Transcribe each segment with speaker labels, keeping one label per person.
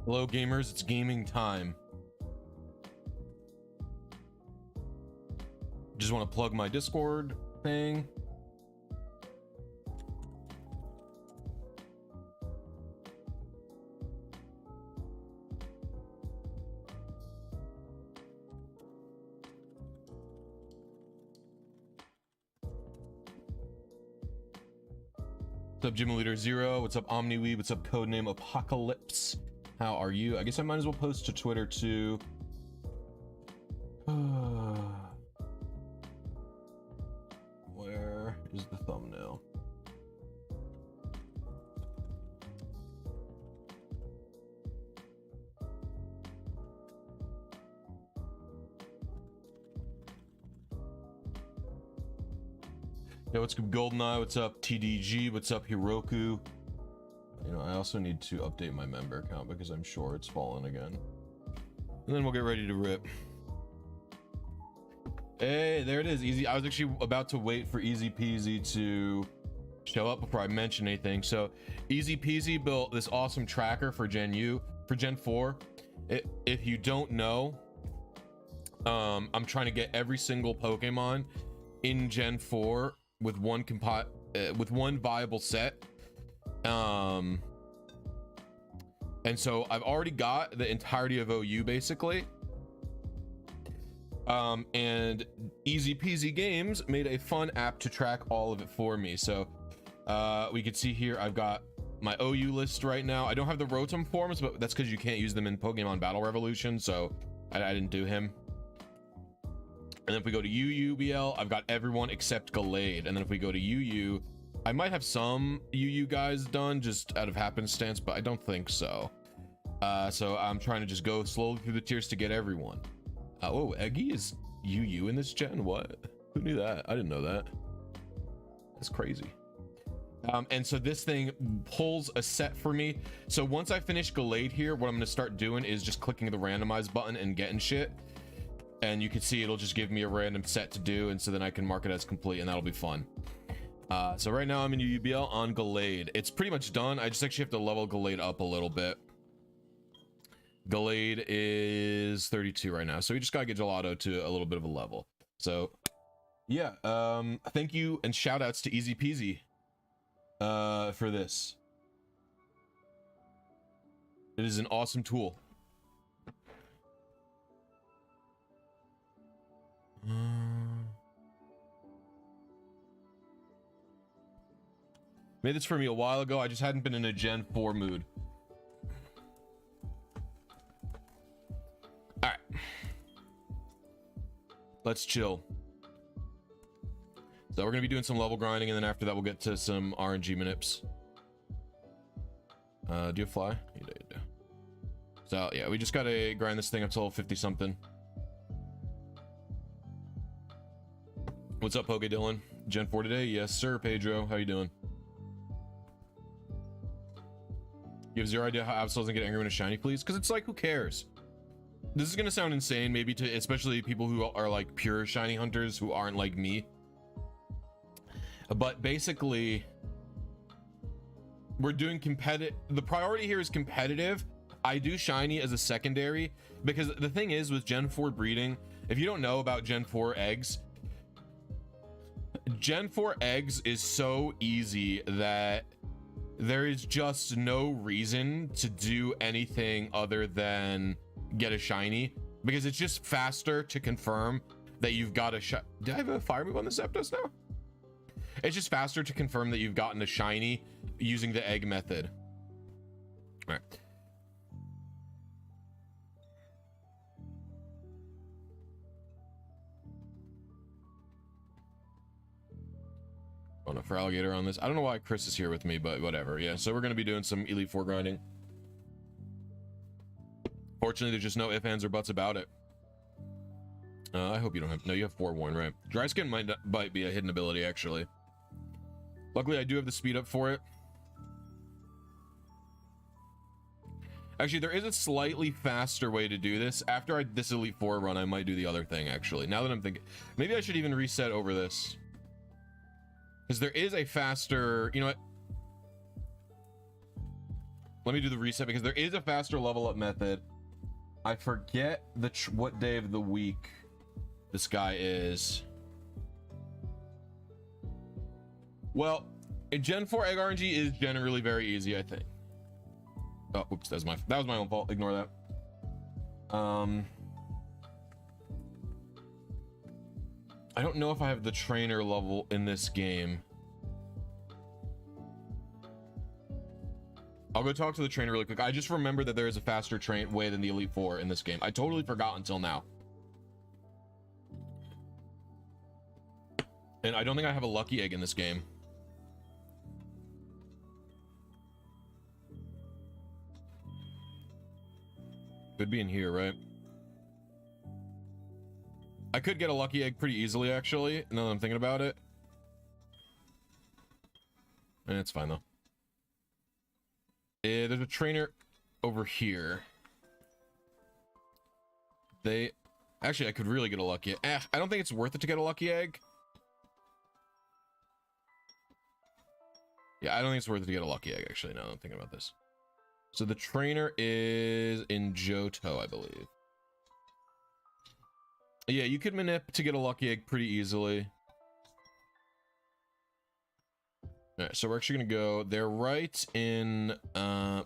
Speaker 1: Hello gamers, it's gaming time. Just want to plug my Discord thing. What's up, Gym Leader Zero? What's up, OmniWeeb? What's up, Codename Apocalypse? How are you? I guess I might as well post to Twitter too. Where is the thumbnail? Yo, what's up, Goldeneye? What's up, TDG? What's up, Hiroku? You know, I also need to update my member account because I'm sure it's fallen again. And then we'll get ready to rip. Hey, there it is, Easy. I was actually about to wait for Easy Peasy to show up before I mention anything. So Easy Peasy built this awesome tracker for Gen 4. If you don't know, I'm trying to get every single Pokemon in Gen 4 with one viable set. And so I've already got the entirety of OU basically. And Easy Peasy Games made a fun app to track all of it for me. So we could see here I've got my OU list right now. I don't have the Rotom forms, but that's because you can't use them in Pokemon Battle Revolution, so I didn't do him. And then if we go to UUBL, I've got everyone except Gallade. And then if we go to UU, I might have some UU guys done just out of happenstance, but I don't think so. So I'm trying to just go slowly through the tiers to get everyone. Oh, Eggy is UU in this gen? What? Who knew that? I didn't know that. That's crazy. And so this thing pulls a set for me. So once I finish Gallade here, what I'm gonna start doing is just clicking the randomize button and getting shit. And you can see it'll just give me a random set to do, and so then I can mark it as complete, and that'll be fun. So right now I'm in UUBL on Gallade. It's pretty much done. I just actually have to level Gallade up a little bit. Gallade is 32 right now, so we just gotta get Gelato to a little bit of a level. So yeah, thank you and shout outs to Easy Peasy for this. It is an awesome tool. Made this for me a while ago. I just hadn't been in a Gen 4 mood. All right, let's chill. So we're gonna be doing some level grinding, and then after that we'll get to some RNG manips. Do you fly? You do. So yeah, we just gotta grind this thing up till 50 something. What's up, Poke Dylan? Gen 4 today? Yes, sir, Pedro. How you doing? You have zero idea how Absol doesn't get angry when it's shiny, please? Because it's like, who cares? This is gonna sound insane, maybe to especially people who are like pure shiny hunters who aren't like me. But basically, we're doing competitive. The priority here is competitive. I do shiny as a secondary because the thing is with Gen 4 breeding, if you don't know about Gen 4 eggs, Gen 4 eggs is so easy that there is just no reason to do anything other than get a shiny, because it's just faster to confirm that you've got a shiny. Did I have a fire move on the Zapdos now? It's just faster to confirm that you've gotten a shiny using the egg method. All right. Oh no, for alligator on this. I don't know why Chris is here with me, but whatever. Yeah, so we're gonna be doing some Elite 4 grinding. Fortunately, there's just no ifs, ands, or buts about it. I hope you don't have. No, you have forewarn, right? Dry skin might be a hidden ability, actually. Luckily, I do have the speed up for it. Actually, there is a slightly faster way to do this. After this Elite 4 run, I might do the other thing, actually. Now that I'm thinking, maybe I should even reset over this. Because there is a faster, you know what? Let me do the reset because there is a faster level up method. I forget what day of the week this guy is. Well, in Gen 4 egg RNG is generally very easy, I think. Oh, oops, that was my own fault. Ignore that. I don't know if I have the trainer level in this game. I'll go talk to the trainer really quick. I just remember that there is a faster train way than the Elite Four in this game. I totally forgot until now. And I don't think I have a lucky egg in this game. Could be in here, right? I could get a lucky egg pretty easily, actually, now that I'm thinking about it. And it's fine, though. There's a trainer over here. Actually, I could really get a lucky egg. I don't think it's worth it to get a lucky egg. Yeah, I don't think it's worth it to get a lucky egg, actually, now that I'm thinking about this. So the trainer is in Johto, I believe. Yeah, you could manip to get a lucky egg pretty easily. All right, so we're actually gonna go. They're right in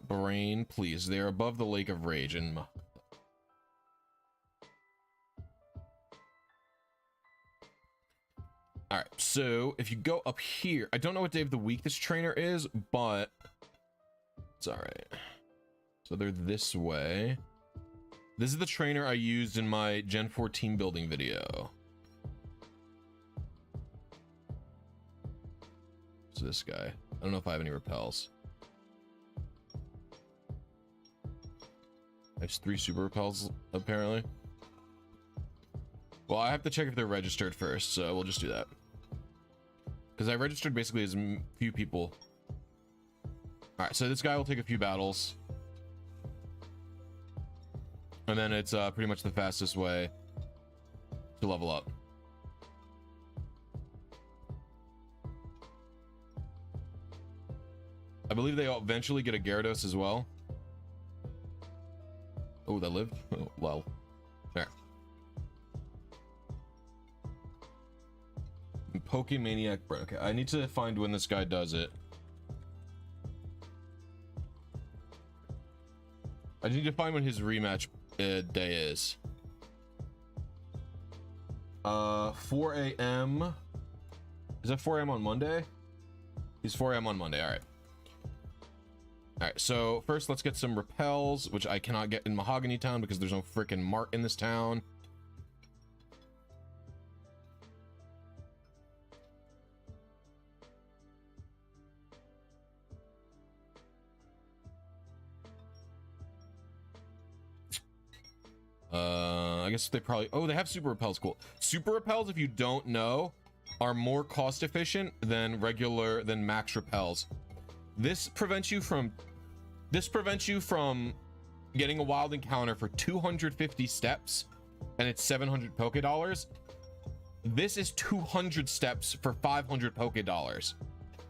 Speaker 1: Brain, please. They're above the Lake of Rage and. All right, so if you go up here, I don't know what day of the week this trainer is, but it's all right. So they're this way. This is the trainer I used in my Gen 4 team building video. So this guy. I don't know if I have any repels. I have 3 super repels, apparently. Well, I have to check if they're registered first, so we'll just do that. Because I registered basically as few people. Alright, so this guy will take a few battles. And then it's pretty much the fastest way to level up. I believe they eventually get a Gyarados as well. Oh, that lived? Oh, well. There. Pokemaniac, bro. Okay, I need to find when this guy does it. I need to find when his rematch day is. 4 a.m. Is that 4 a.m. on Monday? He's 4 a.m. on Monday. All right. All right. So first, let's get some repels, which I cannot get in Mahogany Town because there's no freaking mart in this town. I guess they probably, oh, they have super repels. Cool. Super repels, if you don't know, are more cost efficient than max repels. This prevents you from getting a wild encounter for 250 steps, and it's 700 Poké Dollars. This is 200 steps for 500 Poké Dollars.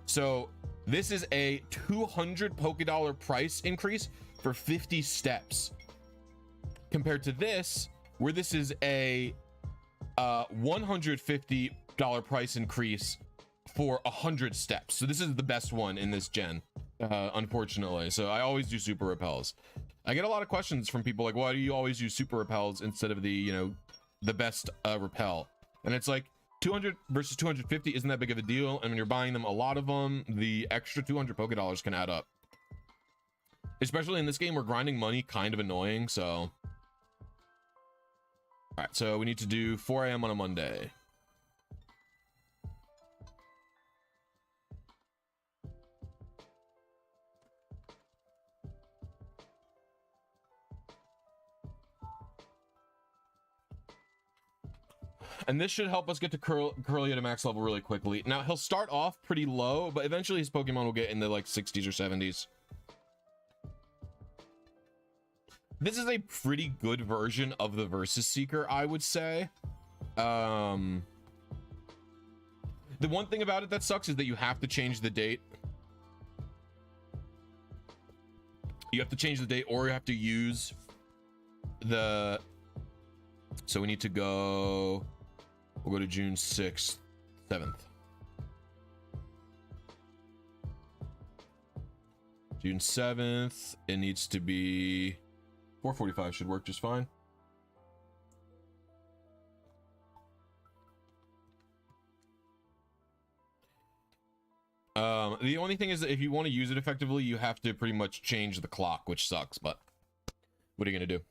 Speaker 1: So this is a 200 Poké Dollar price increase for 50 steps. Compared to this, where this is a $150 price increase for 100 steps. So this is the best one in this gen, unfortunately. So I always do super repels. I get a lot of questions from people like, why do you always use super repels instead of the, you know, the best repel? And it's like 200 versus 250 isn't that big of a deal. And when you're buying them, a lot of them, the extra 200 Poké Dollars can add up. Especially in this game where grinding money kind of annoying, so. All right, so we need to do 4 a.m. on a Monday. And this should help us get to Curly at a max level really quickly. Now, he'll start off pretty low, but eventually his Pokemon will get in the like 60s or 70s. This is a pretty good version of the Versus Seeker, I would say. The one thing about it that sucks is that you have to change the date. you have to change the date, or you have to use the, so we need to go, we'll go to June 6th, 7th. June 7th, it needs to be 4:45, should work just fine. The only thing is that if you want to use it effectively, you have to pretty much change the clock, which sucks, but what are you gonna do?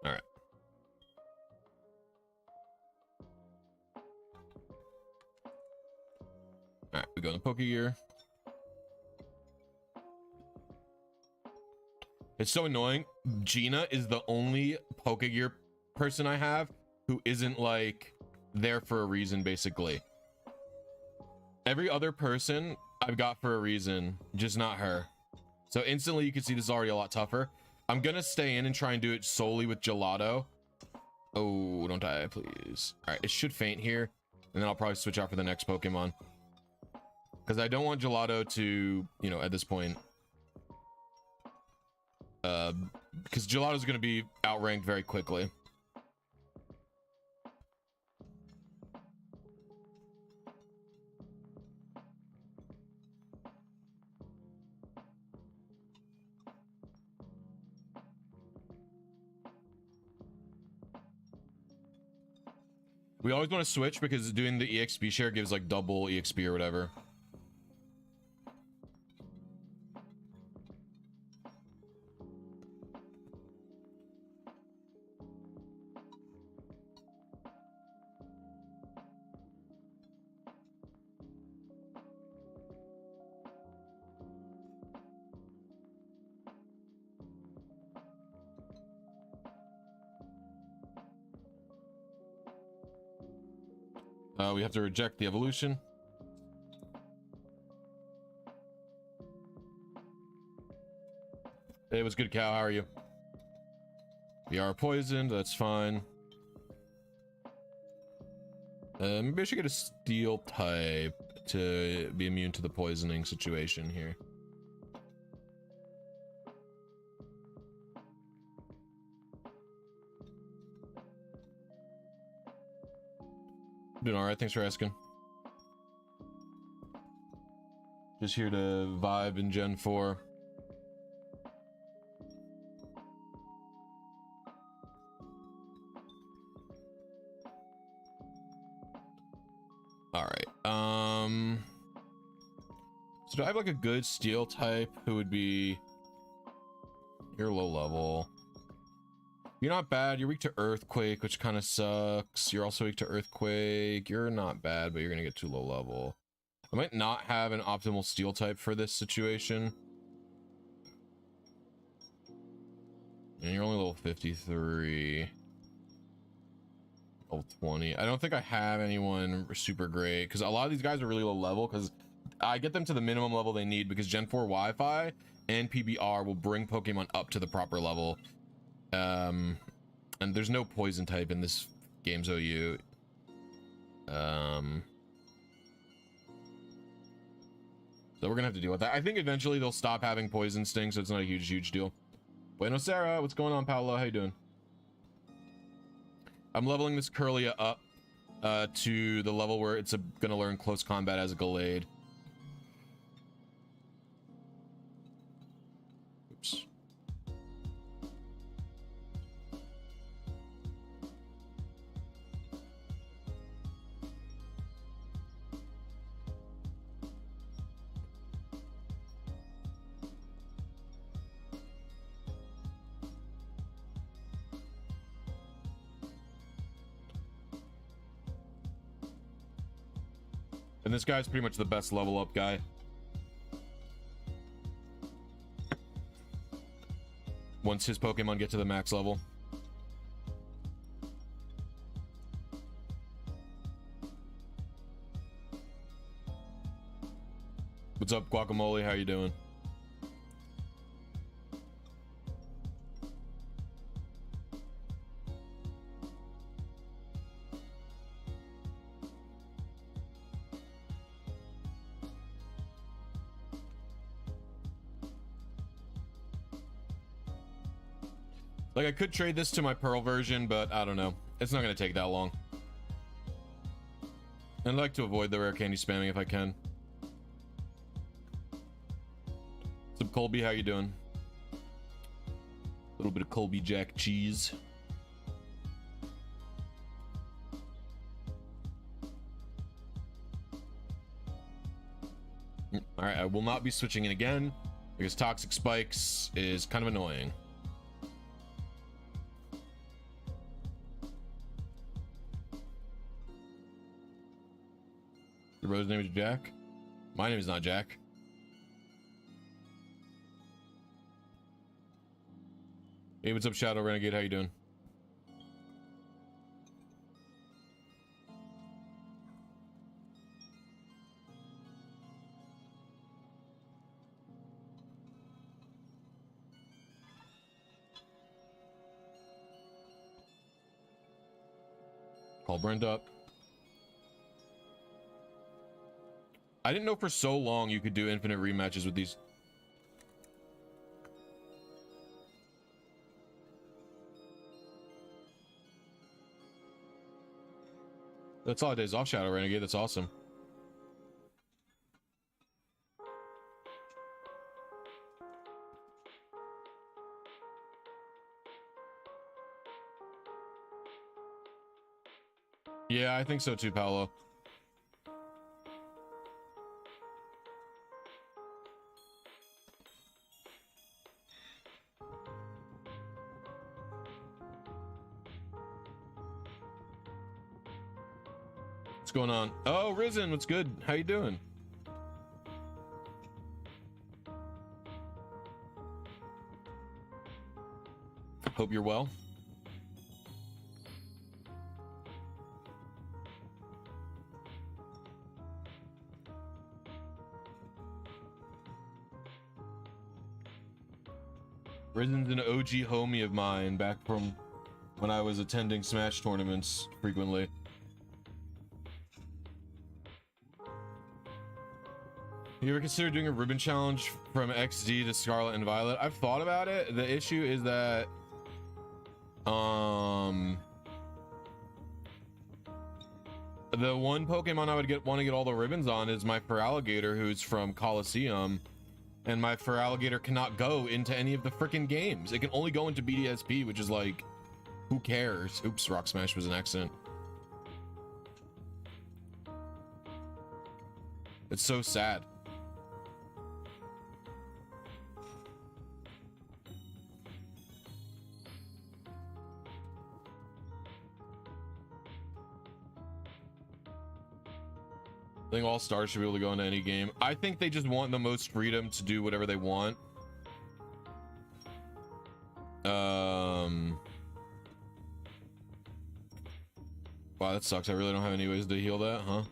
Speaker 1: All right. All right, we go in the Poke Gear. It's so annoying. Gina is the only Pokegear person I have who isn't like there for a reason, basically. Every other person I've got for a reason, just not her. So instantly you can see this is already a lot tougher. I'm gonna stay in and try and do it solely with Gelato. Oh, don't die, please. All right, it should faint here, and then I'll probably switch out for the next Pokemon. Because I don't want Gelato to, you know, at this point, because Gelato's going to be outranked very quickly. We always want to switch because doing the EXP share gives like double EXP or whatever. We have to reject the evolution. Hey, what's good, Cow? How are you? We are poisoned. That's fine. Maybe I should get a steel type to be immune to the poisoning situation here. Doing all right, thanks for asking. Just here to vibe in Gen 4. All right. So do I have like a good steel type who would be, you're low level. You're not bad. You're weak to Earthquake, which kind of sucks. You're also weak to Earthquake. You're not bad, but you're going to get too low level. I might not have an optimal steel type for this situation. And you're only level 53. Level 20. I don't think I have anyone super great because a lot of these guys are really low level because I get them to the minimum level they need because Gen 4 Wi-Fi and PBR will bring Pokemon up to the proper level. And there's no poison type in this game's OU. So we're gonna have to deal with that. I think eventually they'll stop having poison sting, so it's not a huge deal. Bueno Sarah, what's going on, Paolo? How you doing? I'm leveling this Curlia up to the level where it's gonna learn close combat as a Gallade. Oops. And this guy's pretty much the best level up guy. Once his Pokemon get to the max level. What's up, Guacamole? How you doing? Like, I could trade this to my Pearl version, but I don't know. It's not going to take that long. I'd like to avoid the rare candy spamming if I can. What's up, Colby? How you doing? A little bit of Colby Jack cheese. All right, I will not be switching in again because Toxic Spikes is kind of annoying. Your brother's name is Jack? My name is not Jack. Hey, what's up, Shadow Renegade? How you doing? Call Brent up. I didn't know for so long you could do infinite rematches with these. That's all days off, Shadow Renegade. That's awesome. Yeah, I think so too, Paolo. What's going on? Oh, Risen, what's good? How you doing? Hope you're well. Risen's an OG homie of mine back from when I was attending Smash tournaments frequently. You ever consider doing a ribbon challenge from XD to Scarlet and Violet? I've thought about it. The issue is that the one Pokemon I would want to get all the ribbons on is my Feraligatr, who's from Coliseum, and my Feraligatr cannot go into any of the freaking games. It can only go into BDSP, which is like, who cares? Oops, Rock Smash was an accident. It's so sad. I think all stars should be able to go into any game. I think they just want the most freedom to do whatever they want. Wow, that sucks. I really don't have any ways to heal that, huh?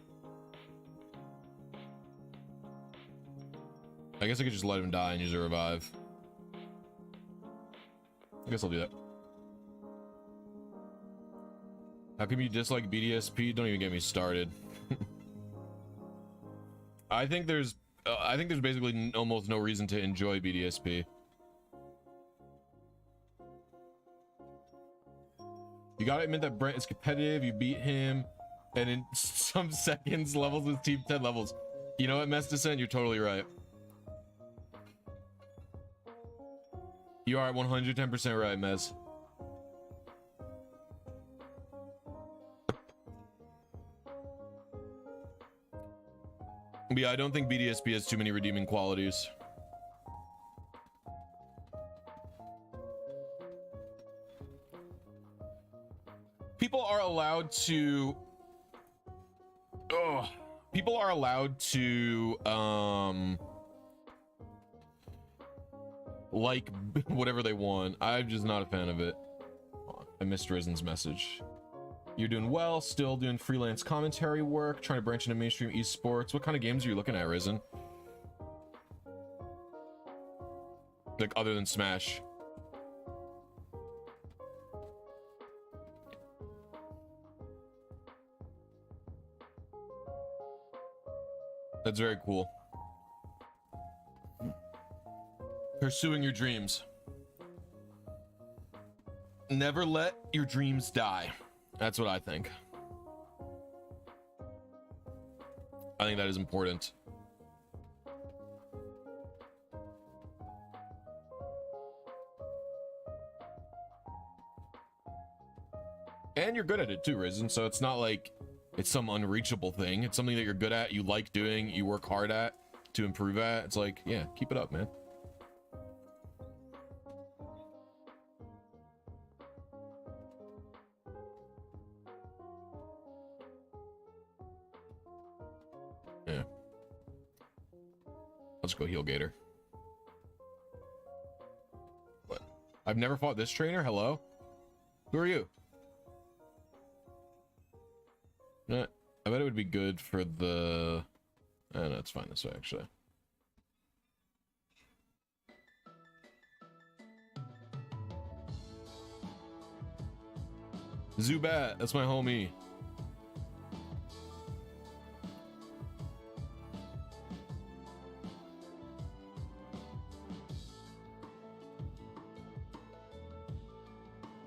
Speaker 1: I guess I could just let him die and use a revive. I guess I'll do that. How come you dislike BDSP? Don't even get me started. I think there's basically almost no reason to enjoy BDSP. You gotta admit that Brent is competitive. You beat him, and in some seconds levels his team 10 levels. You know what, Mess Descent? You're totally right. You are 110% right, Mez. But yeah, I don't think BDSP has too many redeeming qualities. People are allowed to like whatever they want. I'm just not a fan of it. I missed Risen's message. You're doing well, still doing freelance commentary work, trying to branch into mainstream esports. What kind of games are you looking at, Risen? Like, other than Smash? That's very cool. Pursuing your dreams. Never let your dreams die. That's what I think. I think that is important. And you're good at it too, Risen. So it's not like it's some unreachable thing. It's something that you're good at, you like doing, you work hard at to improve at. It's like, yeah, keep it up, man. Yeah. Let's go heal Gator. What? I've never fought this trainer? Hello? Who are you? I bet it would be good for the... Oh, no, it's fine this way, actually. Zubat, that's my homie.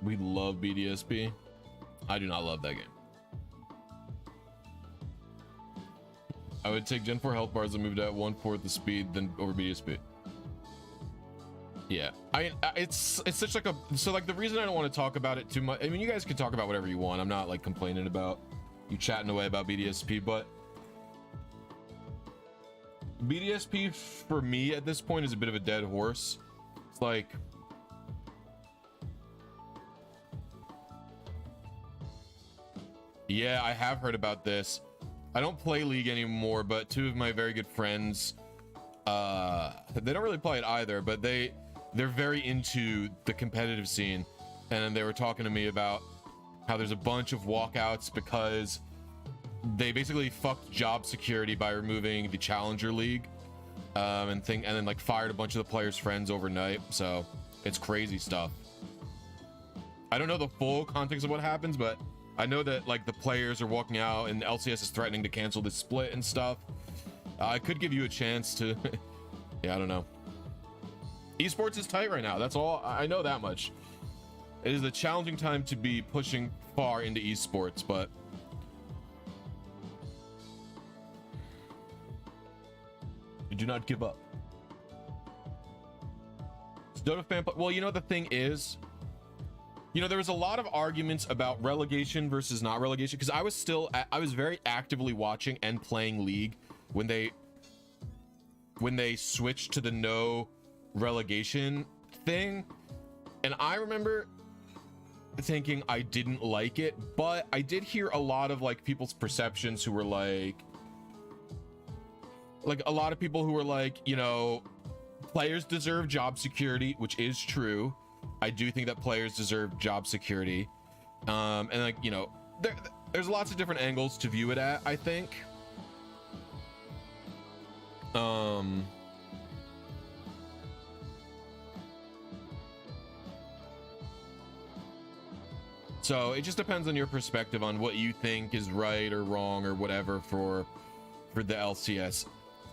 Speaker 1: We love BDSP. I do not love that game. I would take Gen 4 health bars and moved at 1/4 the speed than over BDSP. Yeah, it's such like a, so like the reason I don't want to talk about it too much, I mean, you guys can talk about whatever you want. I'm not like complaining about you chatting away about BDSP, but BDSP for me at this point is a bit of a dead horse. It's like, yeah, I have heard about this. I don't play League anymore, but two of my very good friends, they don't really play it either, but they're very into the competitive scene, and they were talking to me about how there's a bunch of walkouts because they basically fucked job security by removing the Challenger League, and then like fired a bunch of the players' friends overnight. So it's crazy stuff. I don't know the full context of what happens, but I know that like the players are walking out and LCS is threatening to cancel this split and stuff. I could give you a chance to yeah, I don't know. Esports is tight right now. That's all I know, that much. It is a challenging time to be pushing far into esports, but you do not give up. Dota fan, well, you know, the thing is, you know, there was a lot of arguments about relegation versus not relegation, because I was very actively watching and playing League when they switched to the no relegation thing, and I remember thinking I didn't like it, but I did hear a lot of like people's perceptions who were like a lot of people who were like, you know, players deserve job security, which is true. I do think that players deserve job security, and like, you know, there's lots of different angles to view it at, I think. So it just depends on your perspective on what you think is right or wrong or whatever for the LCS.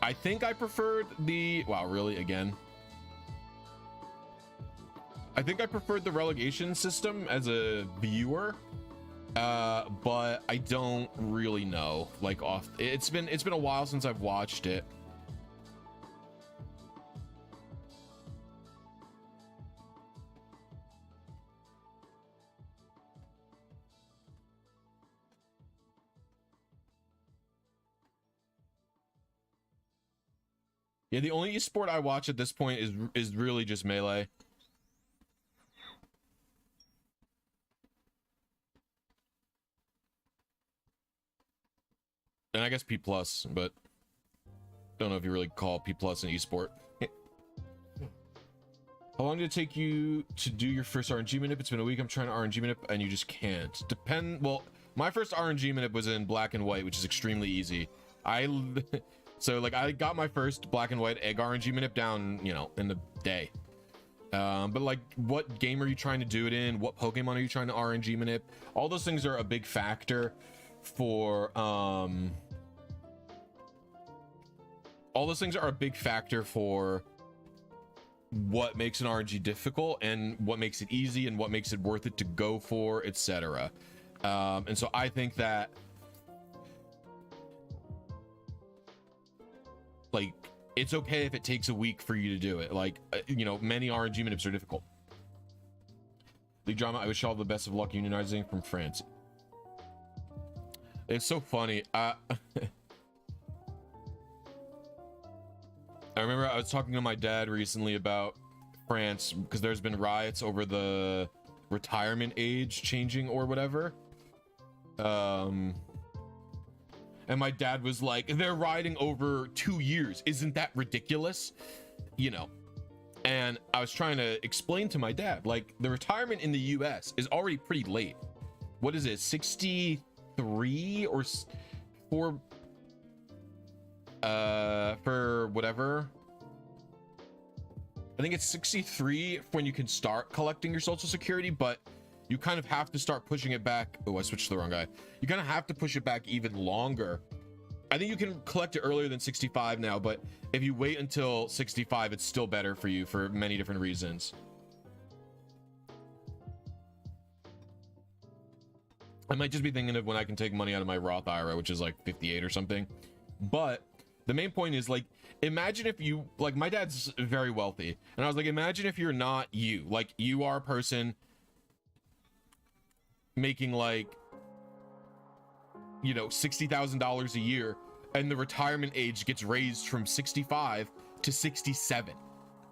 Speaker 1: I think I preferred the, wow, really, again? I think I preferred the relegation system as a viewer, but I don't really know. Like, it's been a while since I've watched it. Yeah, the only esport I watch at this point is really just Melee. And I guess P+, but don't know if you really call P+ an esport. How long did it take you to do your first RNG manip? It's been a week. I'm trying to RNG manip and you just can't. Well, my first RNG manip was in black and white, which is extremely easy. So like I got my first black and white egg RNG manip down, you know, in the day. But like, what game are you trying to do it in? What Pokemon are you trying to RNG manip? All those things are a big factor for all those things are a big factor for what makes an RNG difficult and what makes it easy and what makes it worth it to go for, etc. And so I think that, like, it's okay if it takes a week for you to do it. Like, you know, many RNG manips are difficult. League drama, I wish you all the best of luck unionizing from France. It's so funny. I remember I was talking to my dad recently about France because there's been riots over the retirement age changing or whatever. And my dad was like, they're rioting over 2 years. Isn't that ridiculous? You know, and I was trying to explain to my dad, like, the retirement in the US is already pretty late. What is it? 63 or for whatever. I think it's 63 when you can start collecting your social security, but you kind of have to start pushing it back. Oh, I switched to the wrong guy. You kind of have to push it back even longer. I think you can collect it earlier than 65 now, but if you wait until 65, it's still better for you for many different reasons. I might just be thinking of when I can take money out of my Roth IRA, which is like 58 or something. But the main point is, like, imagine if you, like, my dad's very wealthy, and I was like, imagine if you're not you, like, you are a person making, like, you know, $60,000 a year, and the retirement age gets raised from 65 to 67.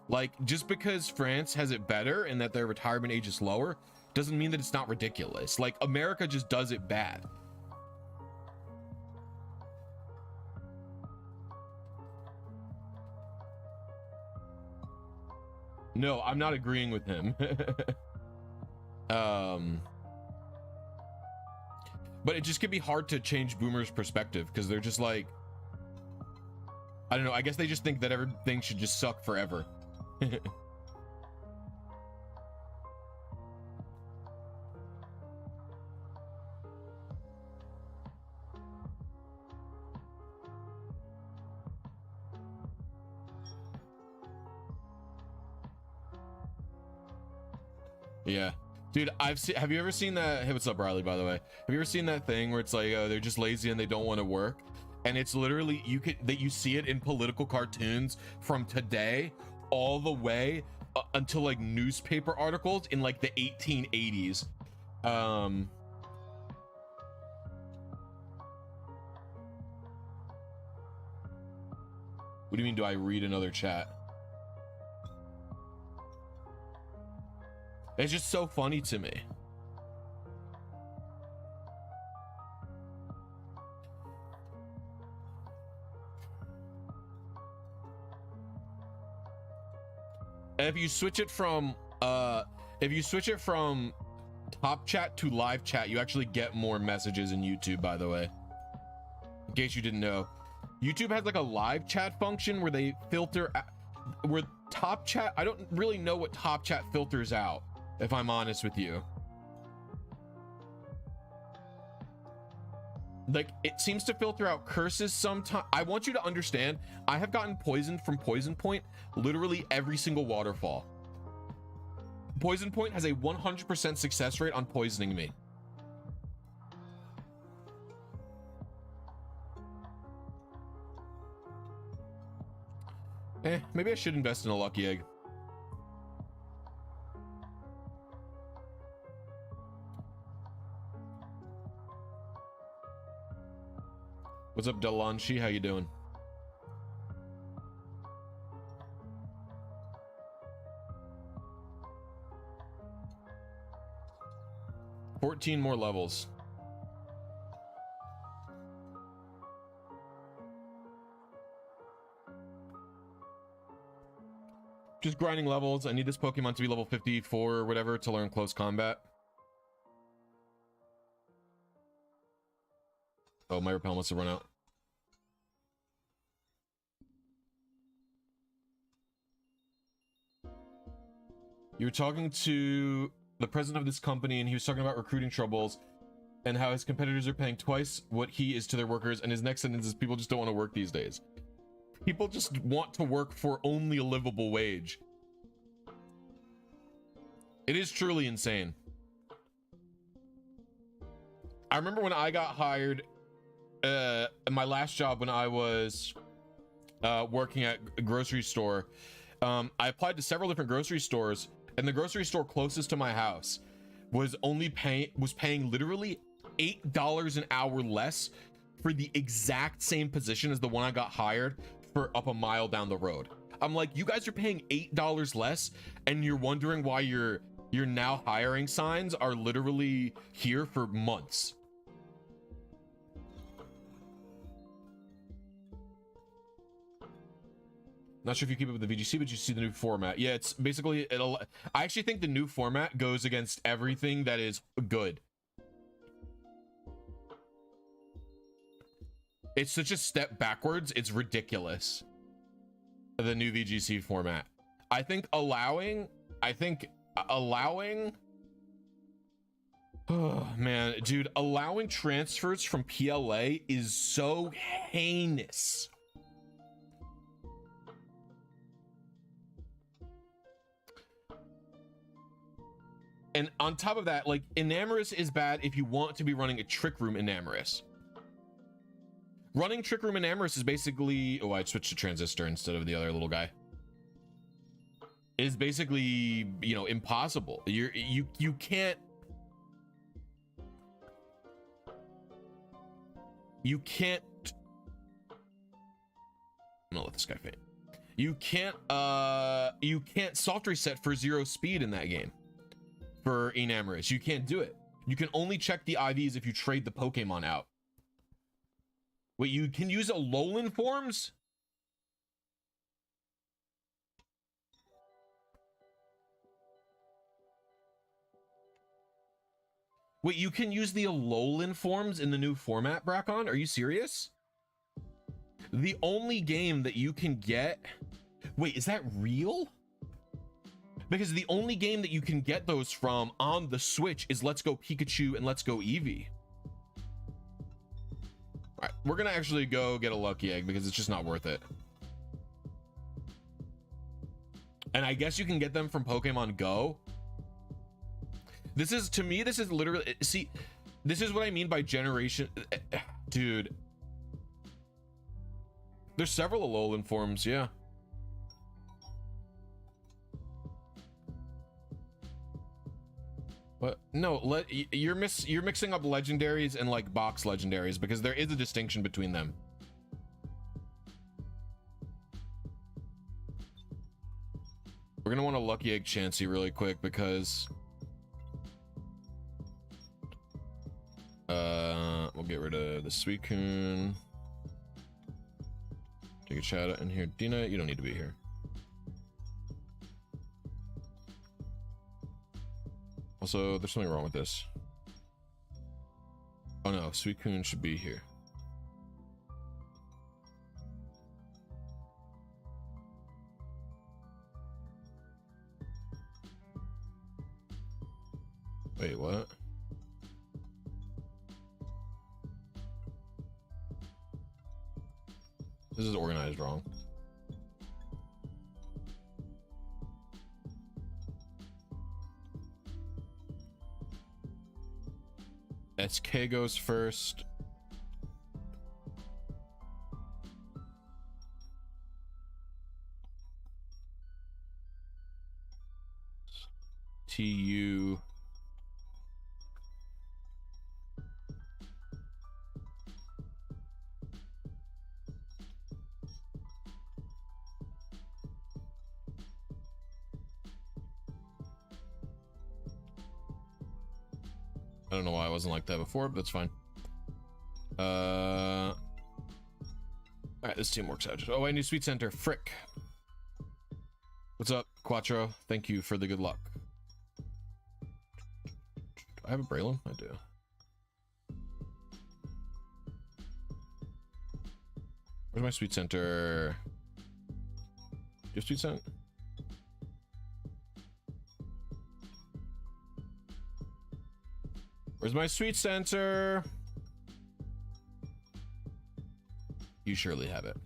Speaker 1: Like, just because France has it better and that their retirement age is lower doesn't mean that it's not ridiculous. Like, America just does it bad. No, I'm not agreeing with him. But it just can be hard to change boomers' perspective because they're just like, I don't know, I guess they just think that everything should just suck forever. Yeah. Dude, have you ever seen that? Hey, what's up, Riley, by the way? Have you ever seen that thing where it's like, they're just lazy and they don't want to work? And it's literally, you see it in political cartoons from today all the way until like newspaper articles in like the 1880s. What do you mean, do I read another chat? It's just so funny to me. And if you switch it from top chat to live chat, you actually get more messages in YouTube, by the way. In case you didn't know. YouTube has like a live chat function where they filter where top chat, I don't really know what top chat filters out, if I'm honest with you. Like, it seems to filter out curses sometimes. I want you to understand, I have gotten poisoned from Poison Point literally every single waterfall. Poison Point has a 100% success rate on poisoning me. Maybe I should invest in a lucky egg. What's up, Delanchi? How you doing? $14 more levels. Just grinding levels. I need this Pokemon to be level 54 or whatever to learn close combat. Oh, my repel must have run out. You were talking to the president of this company, and he was talking about recruiting troubles and how his competitors are paying twice what he is to their workers, and his next sentence is, people just don't want to work these days. People just want to work for only a livable wage. It is truly insane. I remember when I got hired, my last job when I was working at a grocery store, I applied to several different grocery stores, and the grocery store closest to my house was paying literally $8 an hour less for the exact same position as the one I got hired for up a mile down the road. I'm like, you guys are paying $8 less, and you're wondering why your now hiring signs are literally here for months. Not sure if you keep up with the VGC, but you see the new format. Yeah, it's basically, I actually think the new format goes against everything that is good. It's such a step backwards, it's ridiculous. The new VGC format. I think allowing, oh man, dude, allowing transfers from PLA is so heinous. And on top of that, like, Enamorous is bad if you want to be running a Trick Room Enamorous. Running Trick Room Enamorous is basically, oh, I switched to Transistor instead of the other little guy. Is basically, you know, impossible. You can't. You can't. I'm gonna let this guy faint. You can't soft reset for 0 speed in that game. For Enamorous, you can't do it. You can only check the IVs if you trade the Pokemon out. Wait, you can use Alolan forms? Wait, you can use the Alolan forms in the new format, Brackon? Are you serious? The only game that you can get... Wait, is that real? Because the only game that you can get those from on the Switch is Let's Go Pikachu and Let's Go Eevee. All right, we're gonna actually go get a lucky egg because it's just not worth it. And I guess you can get them from Pokemon Go. This is, to me, this is literally, see, this is what I mean by generation. Dude. There's several Alolan forms, yeah. What? No, you're mixing up legendaries and like box legendaries because there is a distinction between them. We're gonna want a lucky egg Chansey really quick because we'll get rid of the Suicune. Take a shout out in here. Dina, you don't need to be here. Also, there's something wrong with this. Oh no, Suicune should be here. Wait, what? This is organized wrong. SK goes first. TU. I don't know why I wasn't like that before, but that's fine. All right, this team works out. Oh, I need Sweet Center. Frick. What's up, Quattro? Thank you for the good luck. Do I have a Braylon? I do. Where's my Sweet Center? Do you have Sweet Center? Where's my Sweet Center? You surely have it.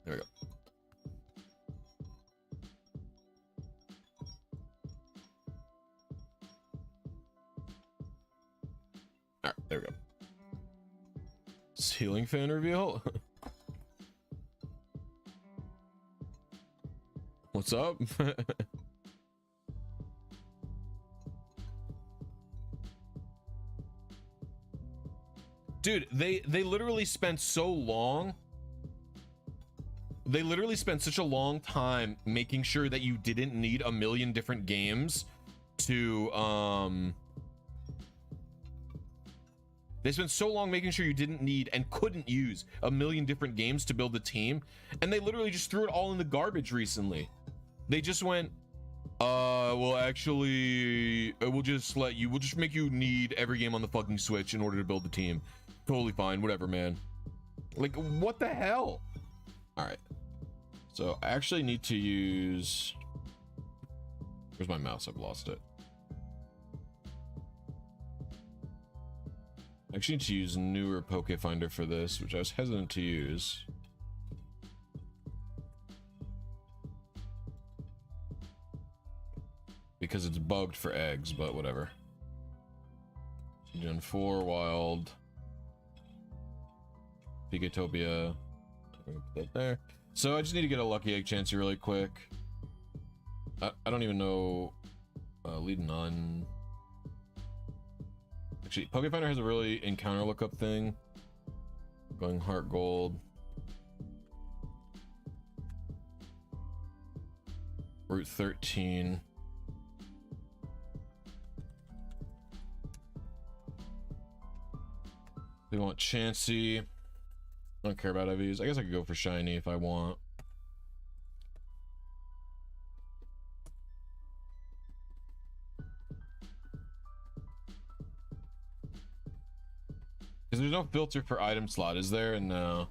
Speaker 1: There we go. All right, there we go. Ceiling fan reveal. What's up? Dude, they literally spent so long. They literally spent such a long time making sure that you didn't need a million different games to they spent so long making sure you didn't need and couldn't use a million different games to build a team, and they literally just threw it all in the garbage recently. They just went, well, actually, we'll just make you need every game on the fucking Switch in order to build the team. Totally fine, whatever, man. Like, what the hell? All right. So I actually need to use, where's my mouse? I've lost it. I actually need to use newer Pokefinder for this, which I was hesitant to use. Because it's bugged for eggs, but whatever. Gen 4 wild. Pikachtopia. I'm gonna put that there. So I just need to get a lucky egg Chansey really quick. I don't even know. Lead none. Actually, Pokefinder has a really encounter lookup thing. Going heart gold. Route 13. We want Chansey. I don't care about EVs. I guess I could go for shiny if I want. Because there's no filter for item slot, is there? No.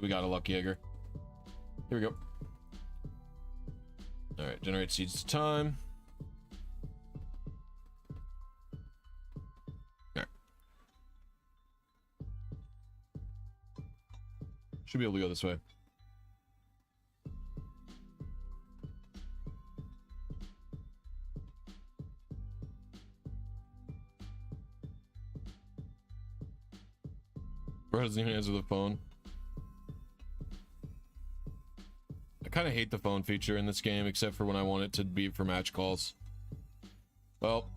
Speaker 1: We got a lucky egger. Here we go. All right, generate seeds to time. Should be able to go this way. Bro doesn't even answer the phone. I kind of hate the phone feature in this game, except for when I want it to be for match calls. Well,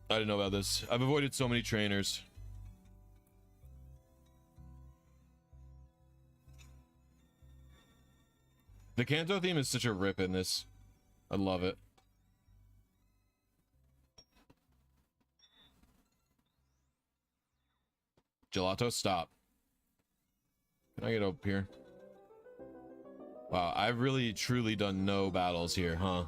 Speaker 1: I didn't know about this. I've avoided so many trainers. The Kanto theme is such a rip in this. I love it. Gelato, stop. Can I get up here? Wow, I've really truly done no battles here, huh?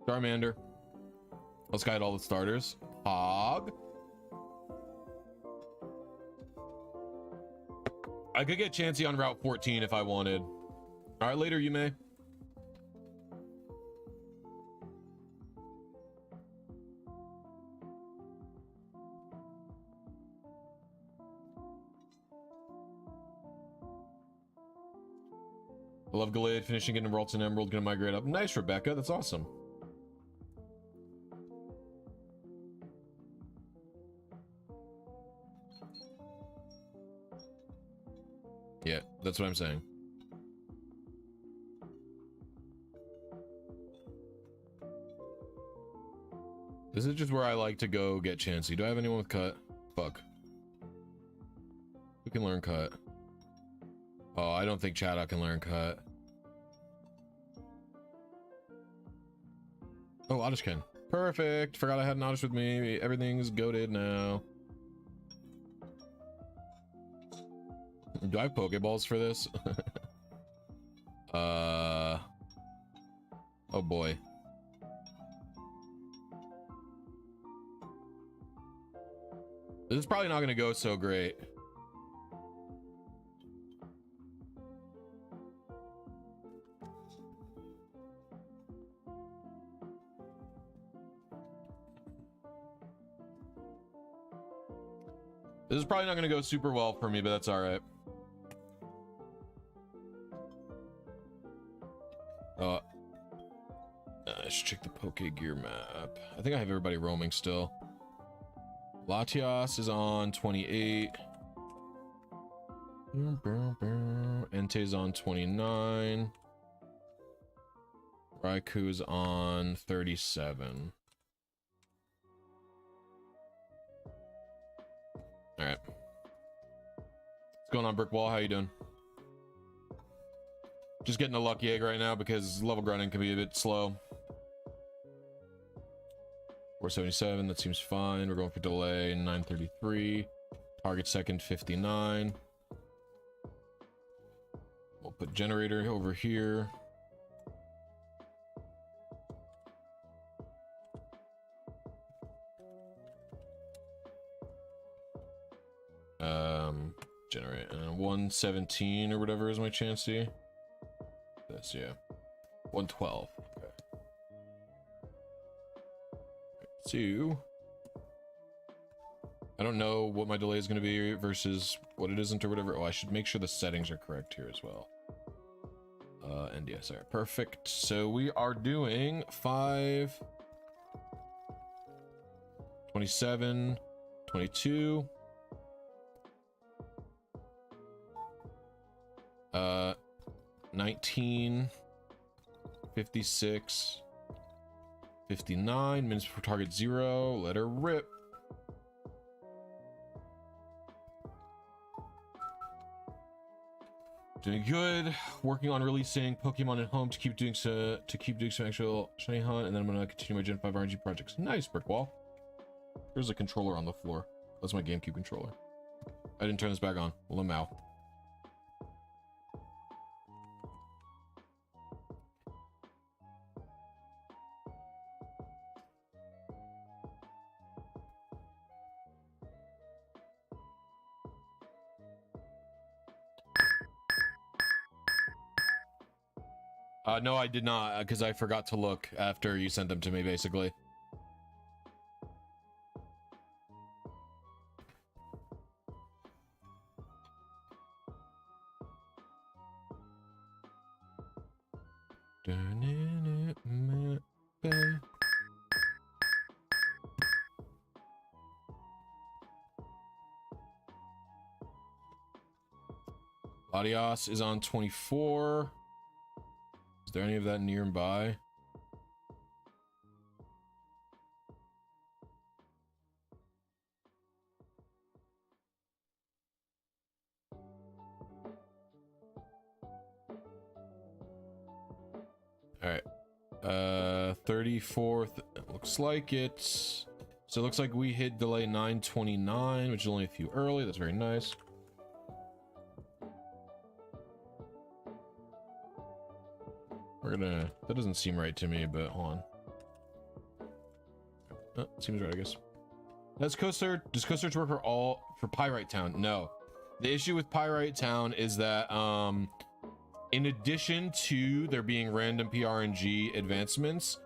Speaker 1: Charmander. Let's guide all the starters. Hog. I could get Chansey on Route 14 if I wanted. All right, later, you may. I love Gallade, finishing getting Ralts and Emerald, gonna migrate up. Nice, Rebecca, that's awesome. Yeah, that's what I'm saying. This is just where I like to go get Chansey. Do I have anyone with cut? Fuck. Who can learn cut? Oh, I don't think Chaddock can learn cut. Oh, Oddish can. Perfect. Forgot I had an Oddish with me. Everything's goated now. Do I have Pokeballs for this? Oh boy. This is probably not going to go so great. This is probably not going to go super well for me, but that's all right. I should check the Poke Gear map. I think I have everybody roaming still. Latias is on 28. Ente's on 29. Raiku's on 37. All right. What's going on, Brick Wall? How you doing? Just getting a lucky egg right now because level grinding can be a bit slow. 477, that seems fine. We're going for delay, 933. Target second, 59. We'll put generator over here. Generate 117 or whatever is my chance. That's, yeah, 112. Okay. Two. I don't know what my delay is going to be versus what it isn't or whatever. Oh, I should make sure the settings are correct here as well. NDSR, perfect. So we are doing 5, 27, 22. 19, 56, 59 minutes for target 0. Let her rip. Doing good. Working on releasing Pokemon at home to keep doing some actual shiny hunt, and then I'm gonna continue my Gen 5 RNG projects. Nice, Brick Wall. There's a controller on the floor. That's my GameCube controller. I didn't turn this back on. Lamau. No, I did not, because I forgot to look after you sent them to me, basically. Adios is on 24. Is there any of that nearby? All right. 34th. Looks like it's. So it looks like we hit delay 929, which is only a few early. That's very nice. We're gonna. That doesn't seem right to me, but hold on. Oh, seems right, I guess. Does CoSearch work for Pyrite Town? No. The issue with Pyrite Town is that in addition to there being random PRNG advancements,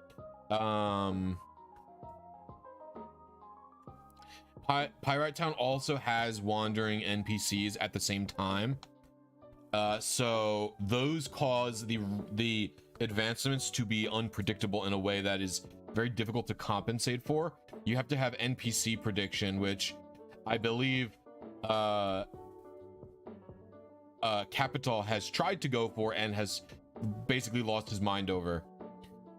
Speaker 1: Pyrite Town also has wandering NPCs at the same time. So those cause the advancements to be unpredictable in a way that is very difficult to compensate for. You have to have NPC prediction, which I believe Capital has tried to go for and has basically lost his mind over.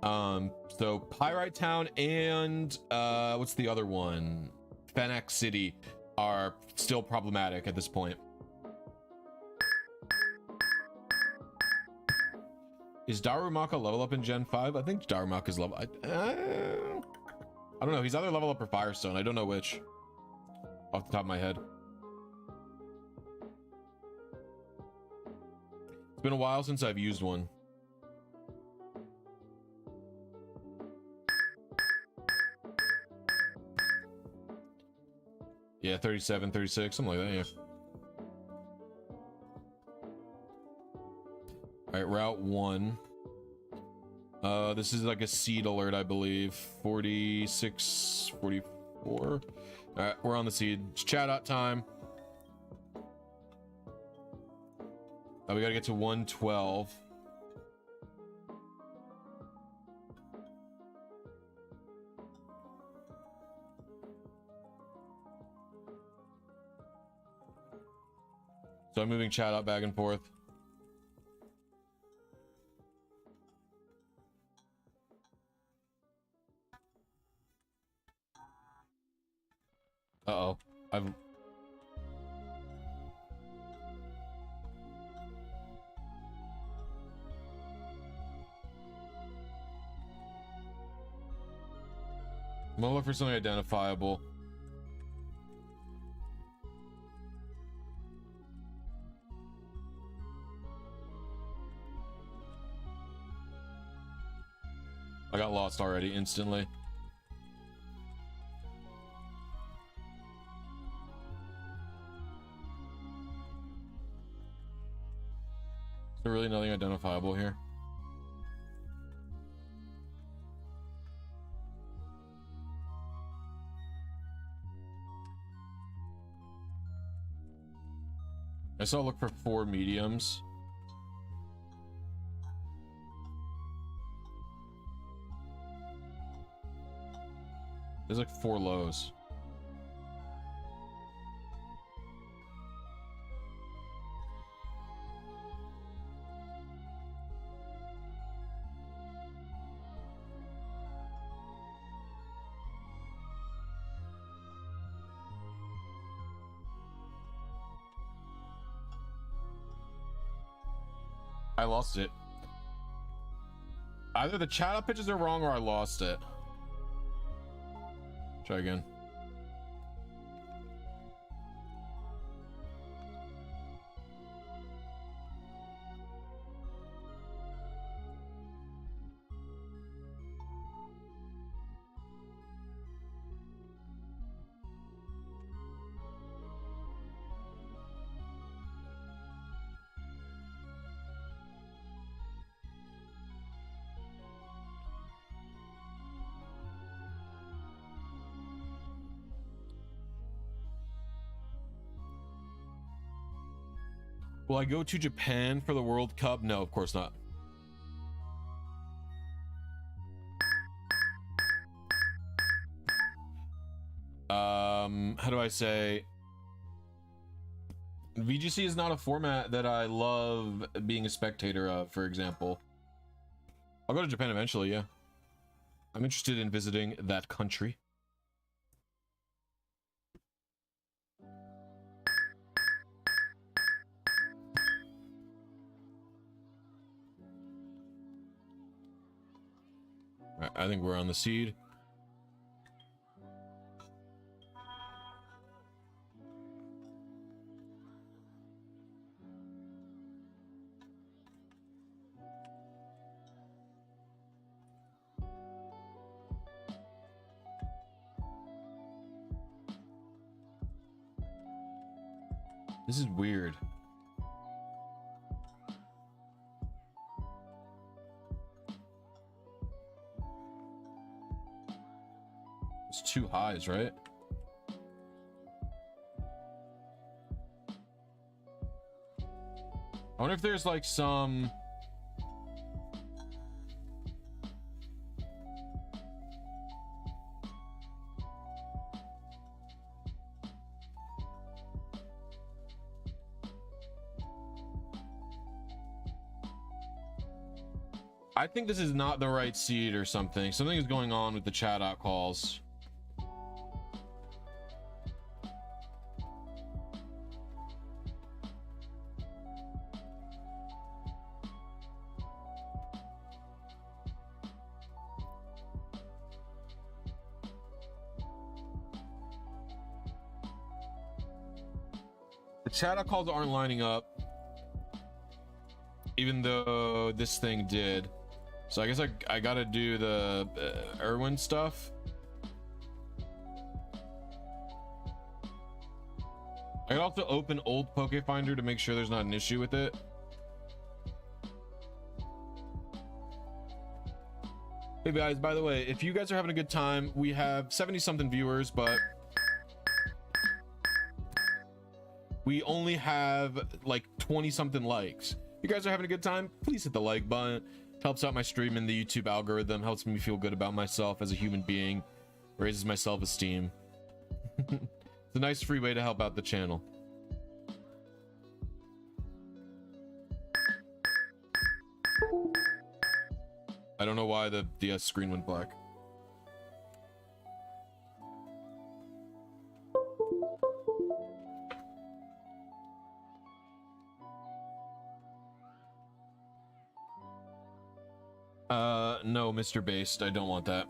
Speaker 1: So Pyrite Town and what's the other one? Fennec City are still problematic at this point. Is Darumaka level up in Gen 5? I think Darumaka's level. I don't know. He's either level up or Firestone. I don't know which. Off the top of my head. It's been a while since I've used one. Yeah, 37, 36, something like that, yeah. All right, route 1. This is like a seed alert, I believe. 46, 44. All right, we're on the seed. It's chat out time. We gotta get to 112. So I'm moving chat out back and forth. Uh-oh. I'm gonna look for something identifiable. I got lost already instantly. Is there really nothing identifiable here? I saw look for 4 mediums. There's like 4 lows. I lost it. Either the chat up pitches are wrong or I lost it. Try again. Will I go to Japan for the World Cup? No, of course not. How do I say? VGC is not a format that I love being a spectator of, for example. I'll go to Japan eventually, yeah. I'm interested in visiting that country. I think we're on the seed. This is weird. It's 2 highs, right? I wonder if there's like some I think this is not the right seed or something. Something is going on with the chat out calls. The chat out calls aren't lining up, even though this thing did. So I guess I gotta do the Irwin stuff. I could also open old Pokefinder to make sure there's not an issue with it. Hey guys, by the way, if you guys are having a good time, we have 70 something viewers, but We only have like 20 something likes. You guys are having a good time? Please hit the like button. It helps out my stream in the YouTube algorithm, helps me feel good about myself as a human being, raises my self-esteem. It's a nice free way to help out the channel. I don't know why the screen went black. No, Mr. Based, I don't want that.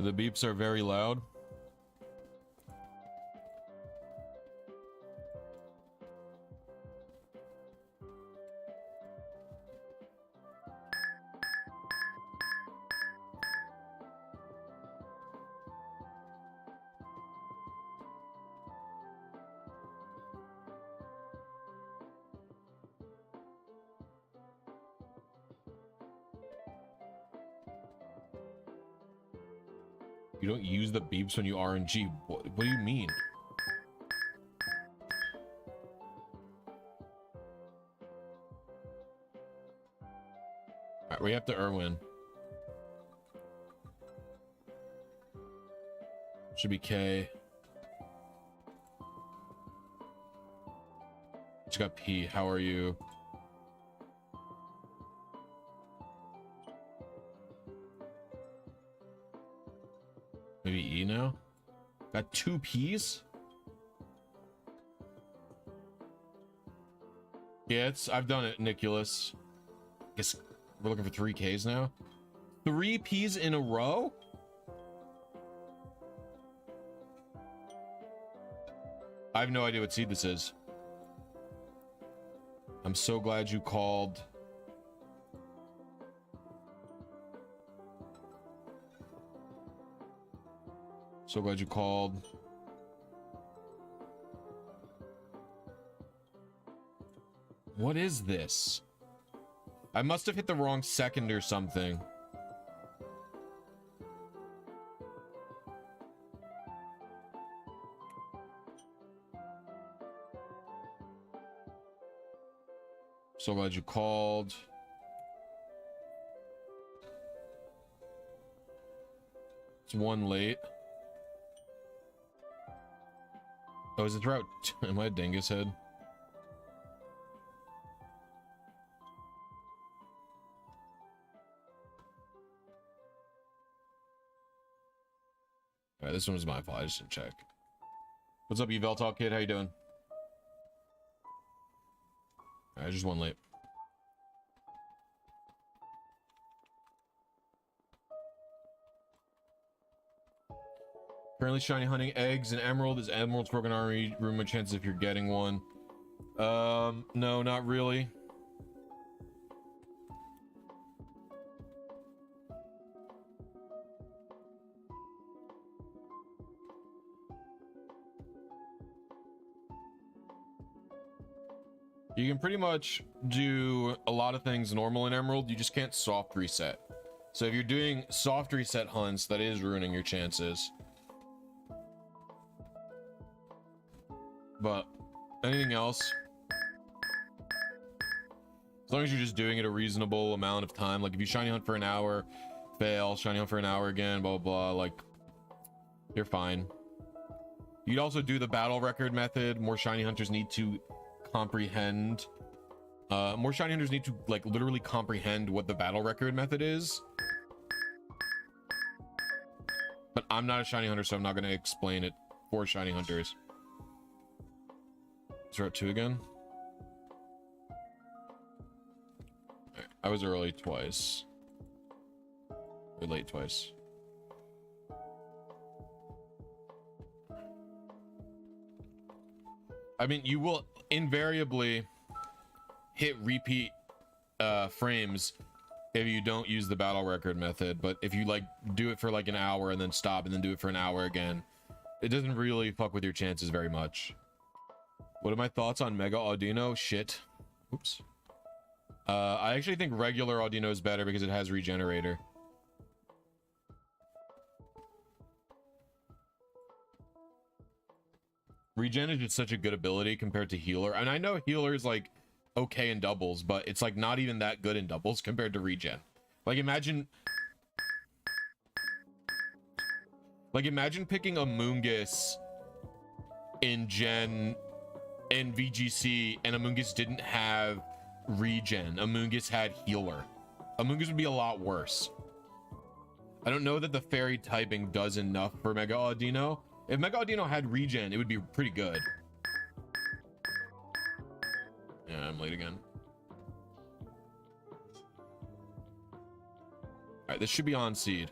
Speaker 1: The beeps are very loud. You don't use the beeps when you RNG. What do you mean? Alright, we have to Irwin. Should be K. Just got P. How are you? Maybe E now? Got 2 P's? Yeah, I've done it, Nicholas. Guess we're looking for 3 Ks now. 3 P's in a row? I have no idea what seed this is. I'm so glad you called. So glad you called. What is this? I must have hit the wrong second or something. So glad you called. It's 1 late. Oh, is it route? Am I a dingus head? Alright, this one was my fault. I just didn't check. What's up, you Veltalk kid? How you doing? Alright, just 1 late. Currently shiny hunting eggs and emerald. Is emerald's broken RNG ruin my chances if you're getting one? No, not really. You can pretty much do a lot of things normal in emerald. You just can't soft reset. So if you're doing soft reset hunts, that is ruining your chances. But anything else, as long as you're just doing it a reasonable amount of time, like if you shiny hunt for an hour, fail, shiny hunt for an hour again, blah blah, like you're fine. You'd also do the battle record method. More shiny hunters need to comprehend. More shiny hunters need to like literally comprehend what the battle record method is. But I'm not a shiny hunter, so I'm not going to explain it for shiny hunters. Is Route 2 again? Right, I was early twice. Or late twice. I mean, you will invariably hit repeat frames if you don't use the battle record method, but if you like do it for like an hour and then stop and then do it for an hour again, it doesn't really fuck with your chances very much. What are my thoughts on Mega Audino? Shit. Oops. I actually think regular Audino is better because it has Regenerator. Regen is just such a good ability compared to Healer. And I know Healer is like okay in doubles, but it's like not even that good in doubles compared to Regen. Like imagine picking a Moongus in Gen and VGC, and Amoonguss didn't have Regen. Amoonguss had Healer. Amoonguss would be a lot worse. I don't know that the fairy typing does enough for Mega Audino. If Mega Audino had Regen, it would be pretty good. Yeah, I'm late again. Alright, this should be on seed.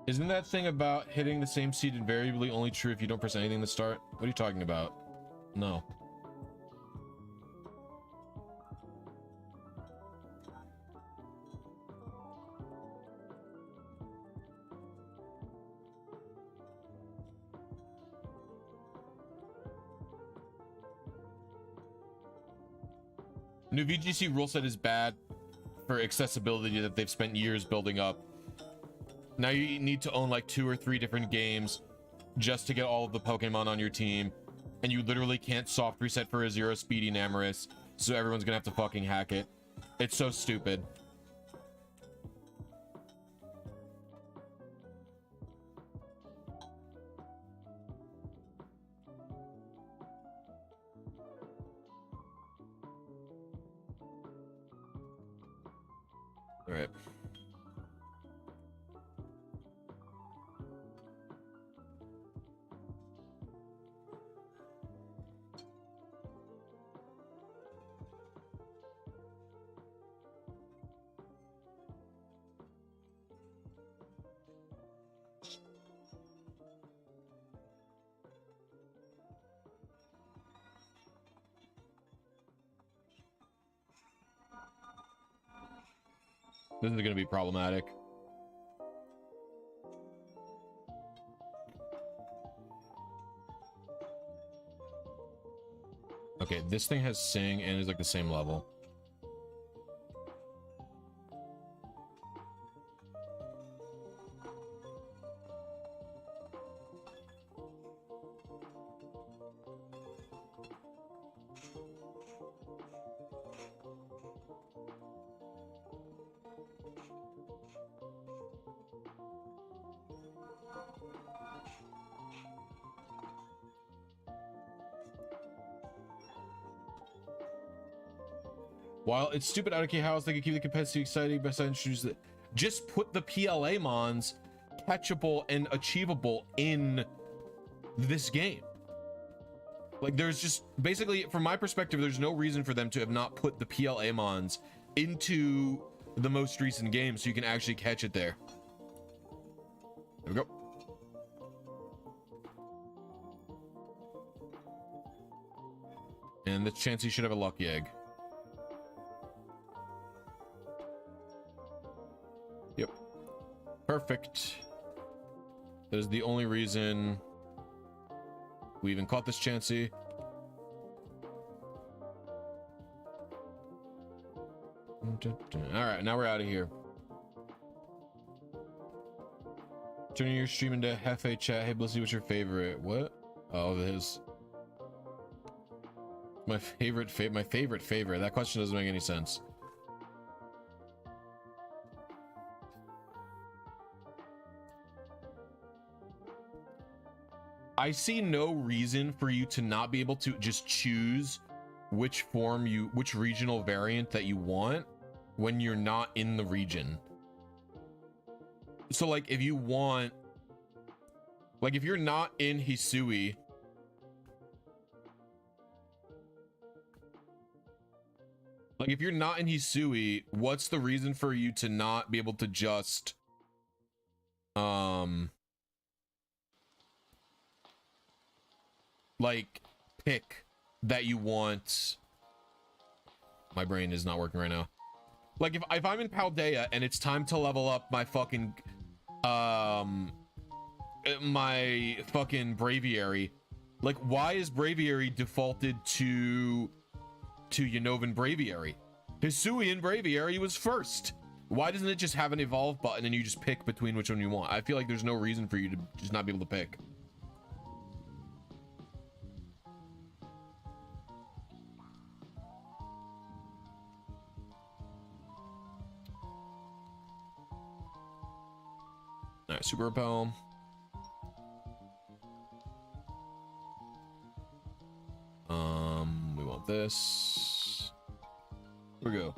Speaker 1: Isn't that thing about hitting the same seed invariably only true if you don't press anything to start? What are you talking about? No. New VGC rule set is bad for accessibility that they've spent years building up. Now you need to own like 2 or 3 different games just to get all of the Pokemon on your team, and you literally can't soft reset for a 0 speedy Namarus, so everyone's gonna have to fucking hack it. It's so stupid. All right. This is going to be problematic. Okay, this thing has Sing and is like the same level. While it's stupid, I don't care how else they can keep the competitive exciting, best I introduce it. Just put the PLA mons catchable and achievable in this game. Like there's just basically, from my perspective, there's no reason for them to have not put the PLA mons into the most recent game so you can actually catch it there. There we go. And the chance he should have a lucky egg. Yep. Perfect. That is the only reason we even caught this Chansey. All right, now we're out of here. Turning your stream into Hefe chat. Hey, Blissy, what's your favorite? What? Oh, his. My favorite. That question doesn't make any sense. I see no reason for you to not be able to just choose which regional variant that you want when you're not in the region. So like if you want, like if you're not in Hisui, like if you're not in Hisui, what's the reason for you to not be able to just like pick that you want? My brain is not working right now. Like if I'm in Paldea and it's time to level up my fucking Braviary, like why is Braviary defaulted to Unnovan Braviary? Hisuian Braviary was first. Why doesn't it just have an evolve button and you just pick between which one you want? I feel like there's no reason for you to just not be able to pick. All right, Super Repel. We want this. Here we go.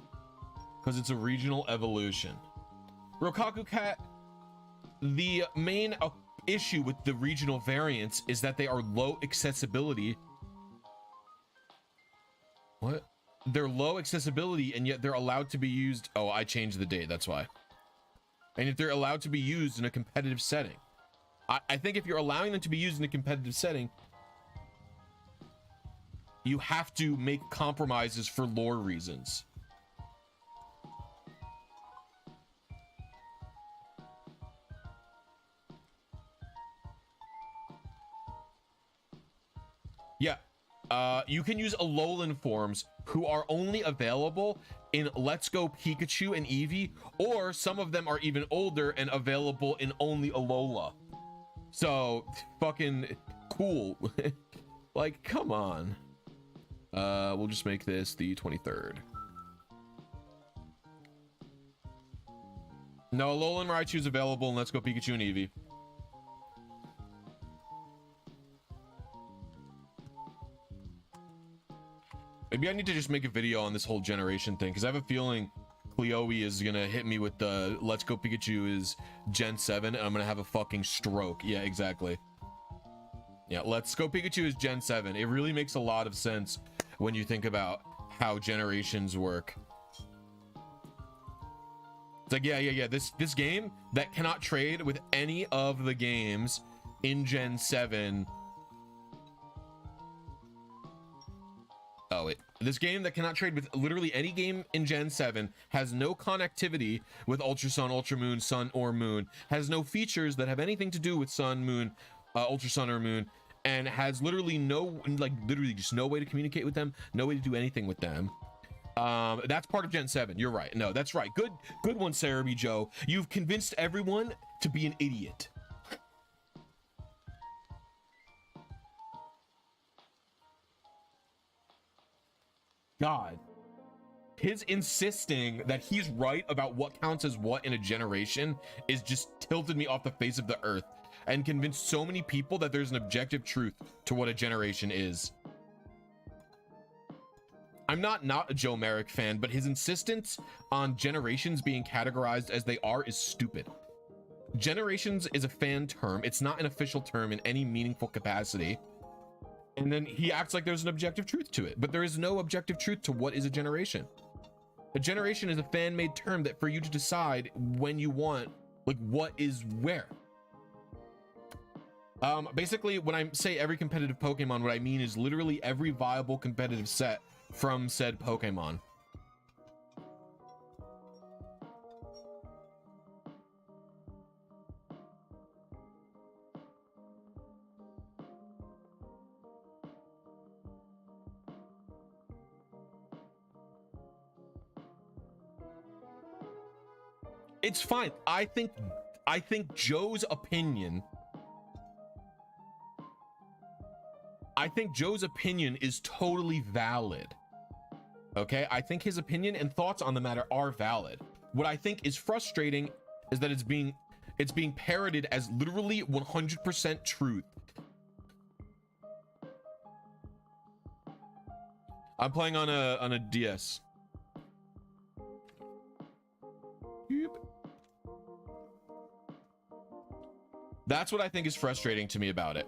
Speaker 1: Because it's a regional evolution. Rokaku Cat, the main issue with the regional variants is that they are low accessibility. What? They're low accessibility and yet they're allowed to be used. Oh, I changed the date, that's why. And if they're allowed to be used in a competitive setting. I think if you're allowing them to be used in a competitive setting, you have to make compromises for lore reasons. Yeah, you can use Alolan forms who are only available in Let's Go Pikachu and Eevee, or some of them are even older and available in only Alola. So, fucking cool. Like, come on. We'll just make this the 23rd. No, Alolan Raichu is available in Let's Go Pikachu and Eevee. Maybe I need to just make a video on this whole generation thing, because I have a feeling Cleoe is gonna hit me with the Let's Go Pikachu is Gen 7 and I'm gonna have a fucking stroke. Yeah, exactly. Yeah, Let's Go Pikachu is Gen 7. It really makes a lot of sense when you think about how generations work. It's like, yeah. This game that cannot trade with any of the games in Gen 7. Oh, this game that cannot trade with literally any game in Gen 7 has no connectivity with Ultra Sun, Ultra Moon, Sun, or Moon, has no features that have anything to do with Sun, Moon, Ultra Sun, or Moon, and has literally literally just no way to communicate with them, no way to do anything with them. That's part of Gen 7. You're right. No, that's right. Good one, Cerebi Joe. You've convinced everyone to be an idiot. God, his insisting that he's right about what counts as what in a generation is just tilted me off the face of the earth and convinced so many people that there's an objective truth to what a generation is. I'm not a Joe Merrick fan, but his insistence on generations being categorized as they are is stupid. Generations is a fan term. It's not an official term in any meaningful capacity. And then he acts like there's an objective truth to it, but there is no objective truth to what is a generation. A generation is a fan-made term that for you to decide when you want, like, what is where. Basically, when I say every competitive Pokemon, what I mean is literally every viable competitive set from said Pokemon. It's fine. I think Joe's opinion is totally valid. Okay? I think his opinion and thoughts on the matter are valid. What I think is frustrating is that it's being parroted as literally 100% truth. I'm playing on a DS. That's what I think is frustrating to me about it.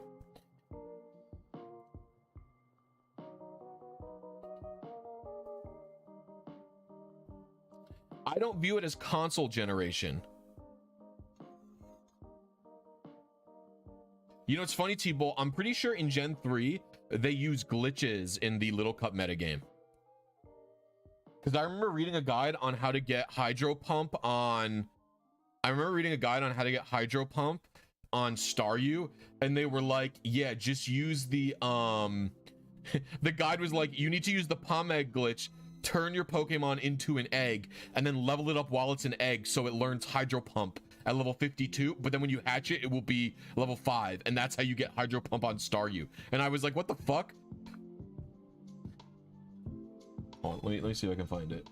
Speaker 1: I don't view it as console generation. You know, it's funny, T-Bolt. I'm pretty sure in Gen 3, they use glitches in the Little Cup metagame. Because I remember reading a guide on how to get Hydro Pump on... on Staryu, and they were like, yeah, just use the... the guide was like, you need to use the palm egg glitch, turn your Pokemon into an egg, and then level it up while it's an egg so it learns Hydro Pump at level 52, but then when you hatch it, it will be level 5, and that's how you get Hydro Pump on Staryu. And I was like, what the fuck? Hold on, let me see if I can find it.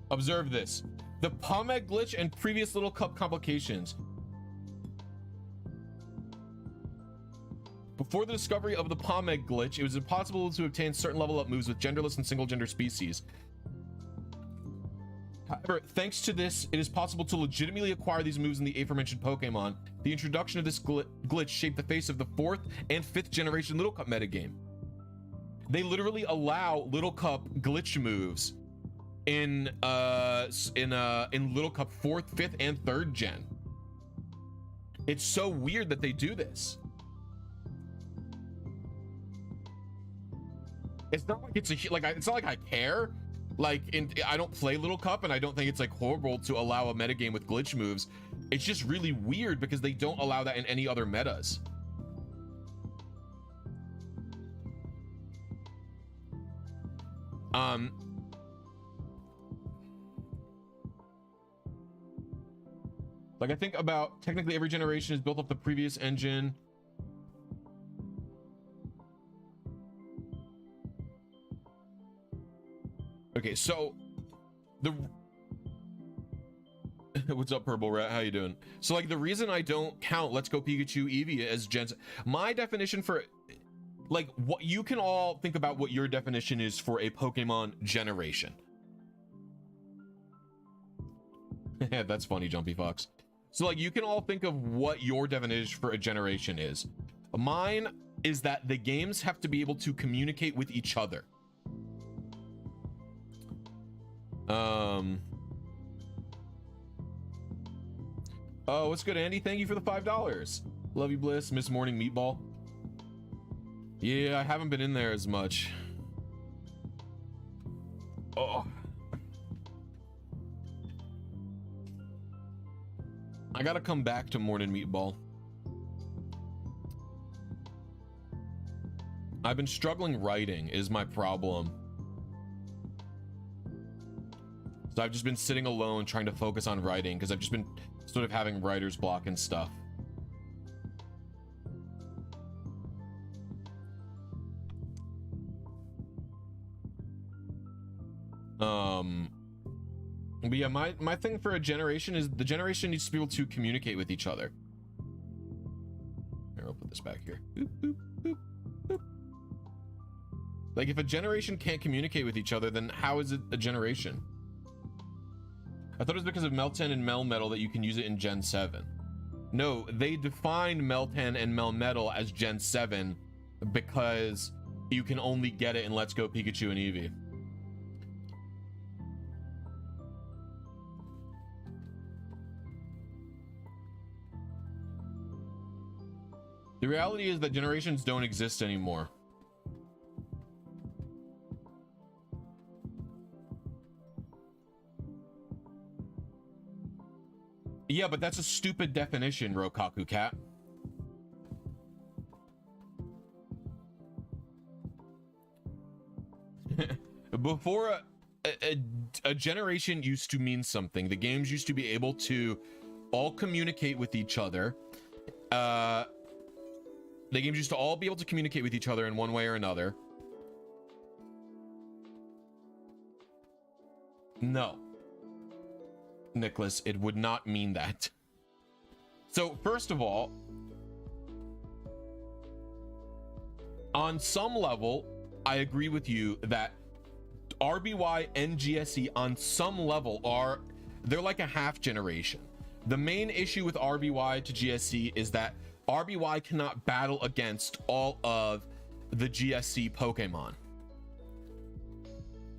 Speaker 1: Observe this. The palm egg glitch and previous Little Cup complications. Before the discovery of the palm egg glitch, it was impossible to obtain certain level up moves with genderless and single gender species. However, thanks to this, it is possible to legitimately acquire these moves in the aforementioned Pokemon. The introduction of this glitch shaped the face of the 4th and 5th generation Little Cup metagame. They literally allow Little Cup glitch moves in Little Cup 4th, 5th, and 3rd gen. It's so weird that they do this. It's not like it's it's not like I care. I don't play Little Cup, and I don't think it's like horrible to allow a metagame with glitch moves. It's just really weird because they don't allow that in any other metas. Like, I think about technically every generation is built off the previous engine. Okay, so what's up, Purple Rat? How you doing? So like the reason I don't count Let's Go Pikachu Eevee as gens, my definition for like what you can all think about what your definition is for a Pokemon generation. That's funny, Jumpy Fox. So like you can all think of what your definition for a generation is. Mine is that the games have to be able to communicate with each other. Oh, what's good, Andy? Thank you for the $5. Love you, Bliss. Miss Morning Meatball. Yeah, I haven't been in there as much. Oh, I gotta come back to Morning Meatball. I've been struggling writing is my problem. So I've just been sitting alone trying to focus on writing because I've just been sort of having writer's block and stuff. But yeah, my thing for a generation is the generation needs to be able to communicate with each other. Here, I'll put this back here. Boop, boop, boop, boop. Like if a generation can't communicate with each other, then how is it a generation? I thought it was because of Meltan and Melmetal that you can use it in Gen 7. No, they defined Meltan and Melmetal as Gen 7 because you can only get it in Let's Go Pikachu and Eevee. The reality is that generations don't exist anymore. Yeah, but that's a stupid definition, Rokaku Cat. before a generation used to mean something. The games used to be able to all communicate with each other. The games used to all be able to communicate with each other in one way or another. No, Nicholas, it would not mean that. So first of all, on some level, I agree with you that RBY and GSE on some level they're like a half generation. The main issue with RBY to GSE is that RBY cannot battle against all of the GSE Pokemon.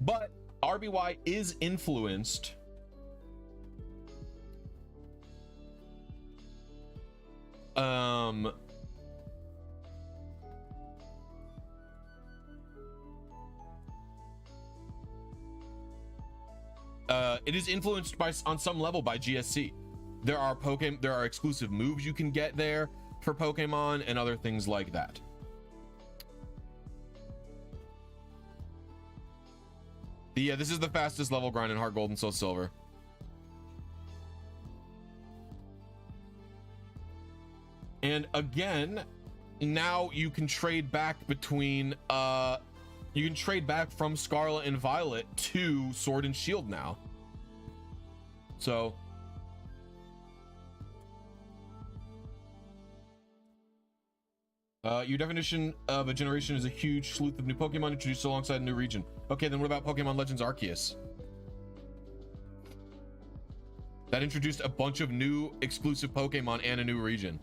Speaker 1: But RBY is influenced it is influenced by, on some level, by GSC. There are exclusive moves you can get there for Pokemon and other things like that. Yeah, this is the fastest level grind in Heart Gold and Soul Silver. And again, now you can trade back between you can trade back from Scarlet and Violet to Sword and Shield now. So your definition of a generation is a huge sleuth of new Pokemon introduced alongside a new region. Okay, then what about Pokemon Legends Arceus? That introduced a bunch of new exclusive Pokemon and a new region.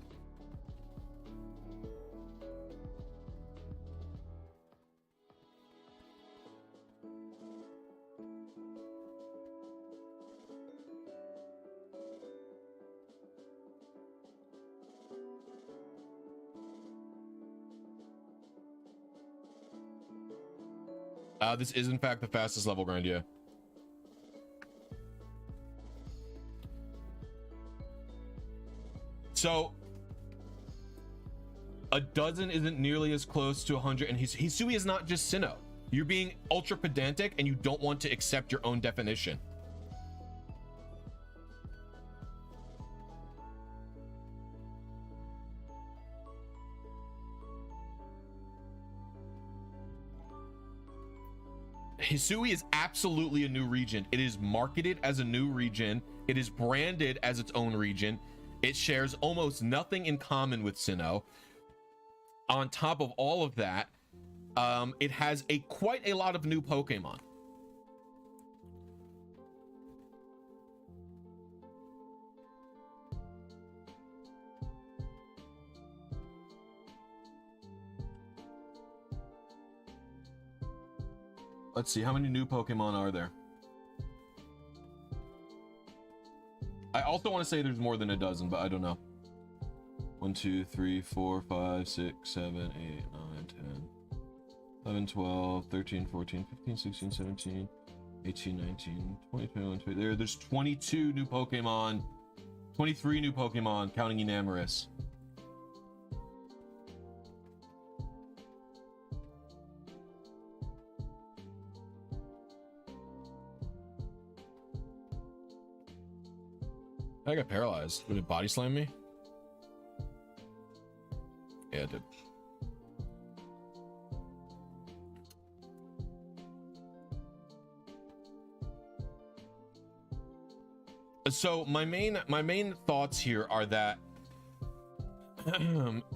Speaker 1: This is in fact the fastest level grind, yeah. So a dozen isn't nearly as close to 100, and Hisui is not just Sinnoh. You're being ultra pedantic and you don't want to accept your own definition. Hisui is absolutely a new region. It is marketed as a new region. It is branded as its own region. It shares almost nothing in common with Sinnoh. On top of all of that, it has quite a lot of new Pokemon. Let's see, how many new Pokemon are there? I also want to say there's more than a dozen, but I don't know. 1, 2, 3, 4, 5, 6, 7, 8, 9, 10, 11, 12, 13, 14, 15, 16, 17, 18, 19, 20, 21, 22. There's 22 new Pokemon, 23 new Pokemon, counting Enamorous. I got paralyzed. Did it body slam me? Yeah, it did. So my main thoughts here are that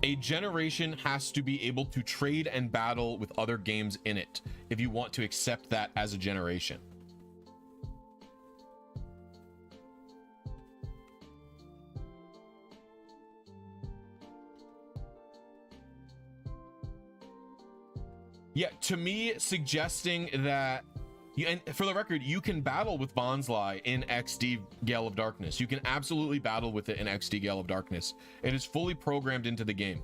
Speaker 1: a generation has to be able to trade and battle with other games in it if you want to accept that as a generation. Yeah, to me, suggesting that, and for the record, you can battle with Bonsly in XD Gale of Darkness. You can absolutely battle with it in XD Gale of Darkness. It is fully programmed into the game.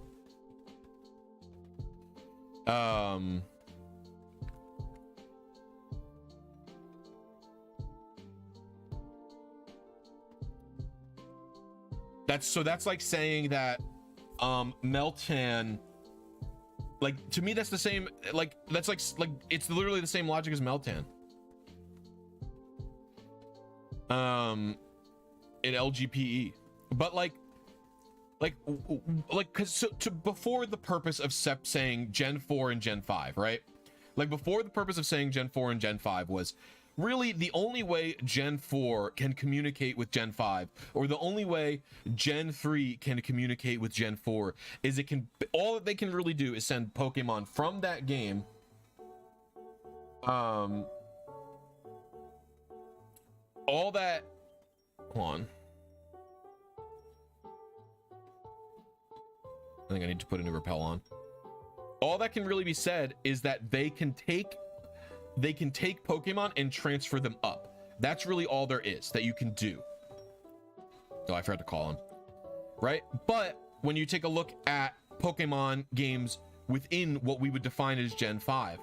Speaker 1: That's like saying that Meltan, Like, to me, that's the same, like, that's like it's literally the same logic as Meltan. In LGPE. But like, because so before the purpose of saying Gen 4 and Gen 5, right? Like, before the purpose of saying Gen 4 and Gen 5 was really the only way Gen 4 can communicate with Gen 5, or the only way Gen 3 can communicate with Gen 4 is all that they can really do is send Pokemon from that game all that, hold on, I think I need to put a new repel on. All that can really be said is that they can take Pokemon and transfer them up. That's really all there is that you can do. Oh, I forgot to call him. Right? But when you take a look at Pokemon games within what we would define as Gen 5,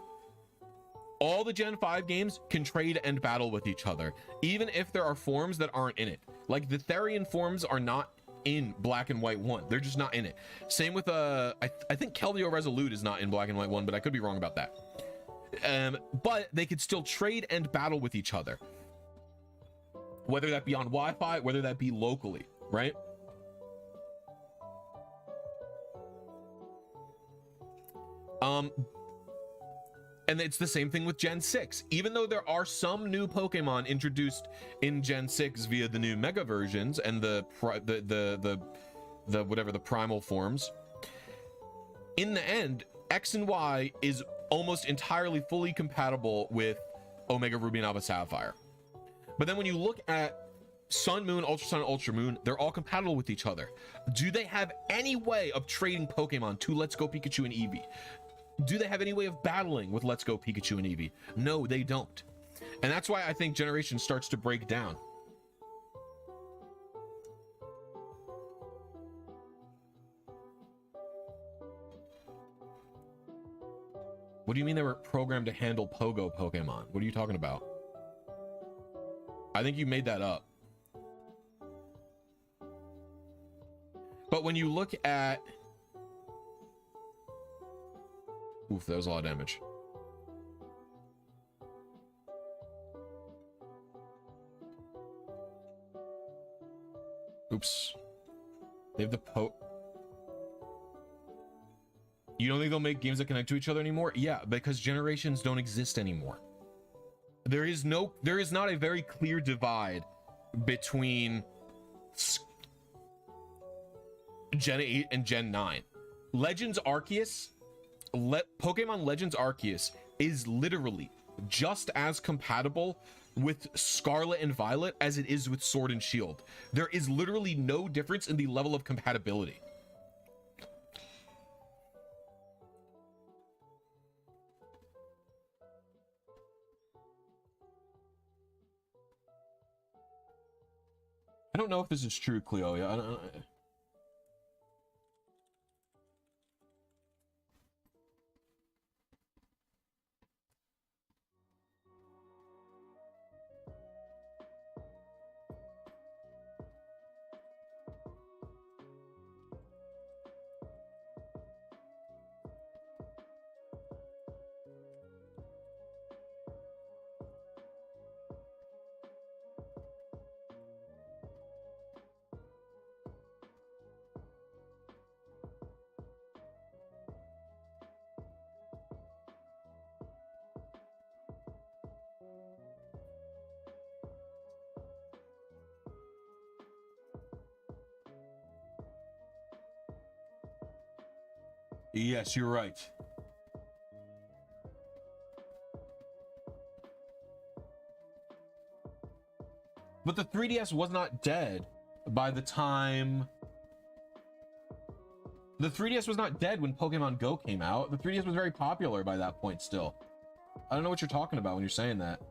Speaker 1: all the Gen 5 games can trade and battle with each other, even if there are forms that aren't in it. Like, the Therian forms are not in Black and White 1. They're just not in it. Same with I think Keldeo Resolute is not in Black and White 1, but I could be wrong about that. But they could still trade and battle with each other, whether that be on Wi-Fi, whether that be locally, right? And it's the same thing with Gen 6. Even though there are some new Pokemon introduced in Gen 6 via the new Mega versions and the whatever the primal forms, in the end, X and Y is almost entirely fully compatible with Omega Ruby and Alpha Sapphire. But then when you look at Sun, Moon, Ultra Sun, Ultra Moon, they're all compatible with each other. Do they have any way of trading Pokemon to Let's Go Pikachu and Eevee? Do they have any way of battling with Let's Go Pikachu and Eevee? No, they don't. And that's why I think Generation starts to break down. What do you mean they were programmed to handle Pogo Pokemon? What are you talking about? I think you made that up. But when you look at... Oof, that was a lot of damage. Oops. They have the You don't think they'll make games that connect to each other anymore? Yeah, because generations don't exist anymore. There is not a very clear divide between Gen 8 and Gen 9. Legends Arceus, Pokemon Legends Arceus is literally just as compatible with Scarlet and Violet as it is with Sword and Shield. There is literally no difference in the level of compatibility. I don't know if this is true, Cleo. I don't. Yes, you're right. But the 3DS was not dead by the time... The 3DS was not dead when Pokemon Go came out. The 3DS was very popular by that point still. I don't know what you're talking about when you're saying that.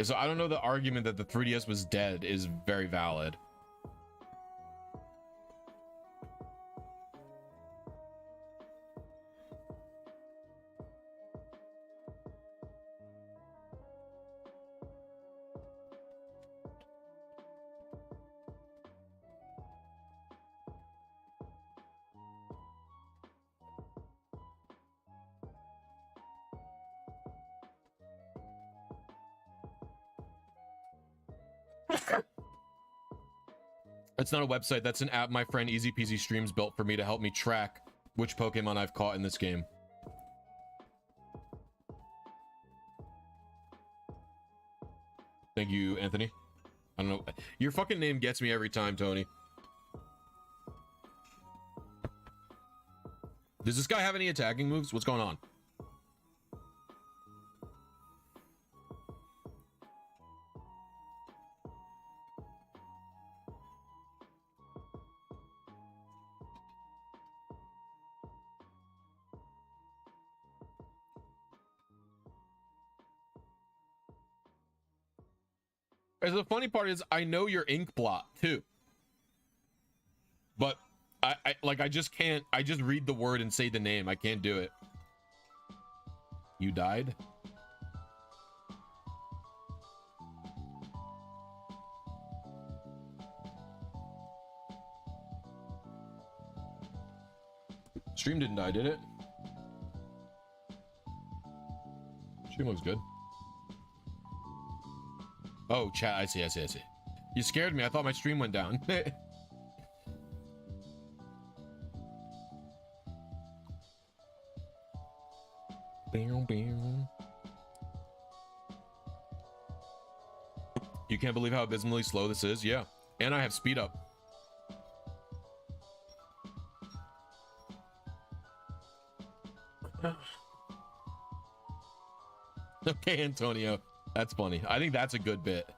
Speaker 1: So I don't know, the argument that the 3DS was dead is very valid. That's not a website. That's an app my friend Easy Peasy Streams built for me to help me track which Pokemon I've caught in this game. Thank you, Anthony. I don't know. Your fucking name gets me every time, Tony. Does this guy have any attacking moves? What's going on? The funny part is I know your ink blot too, but I just can't. I just read the word and say the name. I can't do it. You died? Stream didn't die, did it? Stream looks good. Oh, chat, I see. You scared me. I thought my stream went down. You can't believe how abysmally slow this is? Yeah. And I have speed up. Okay, Antonio. That's funny. I think that's a good bit.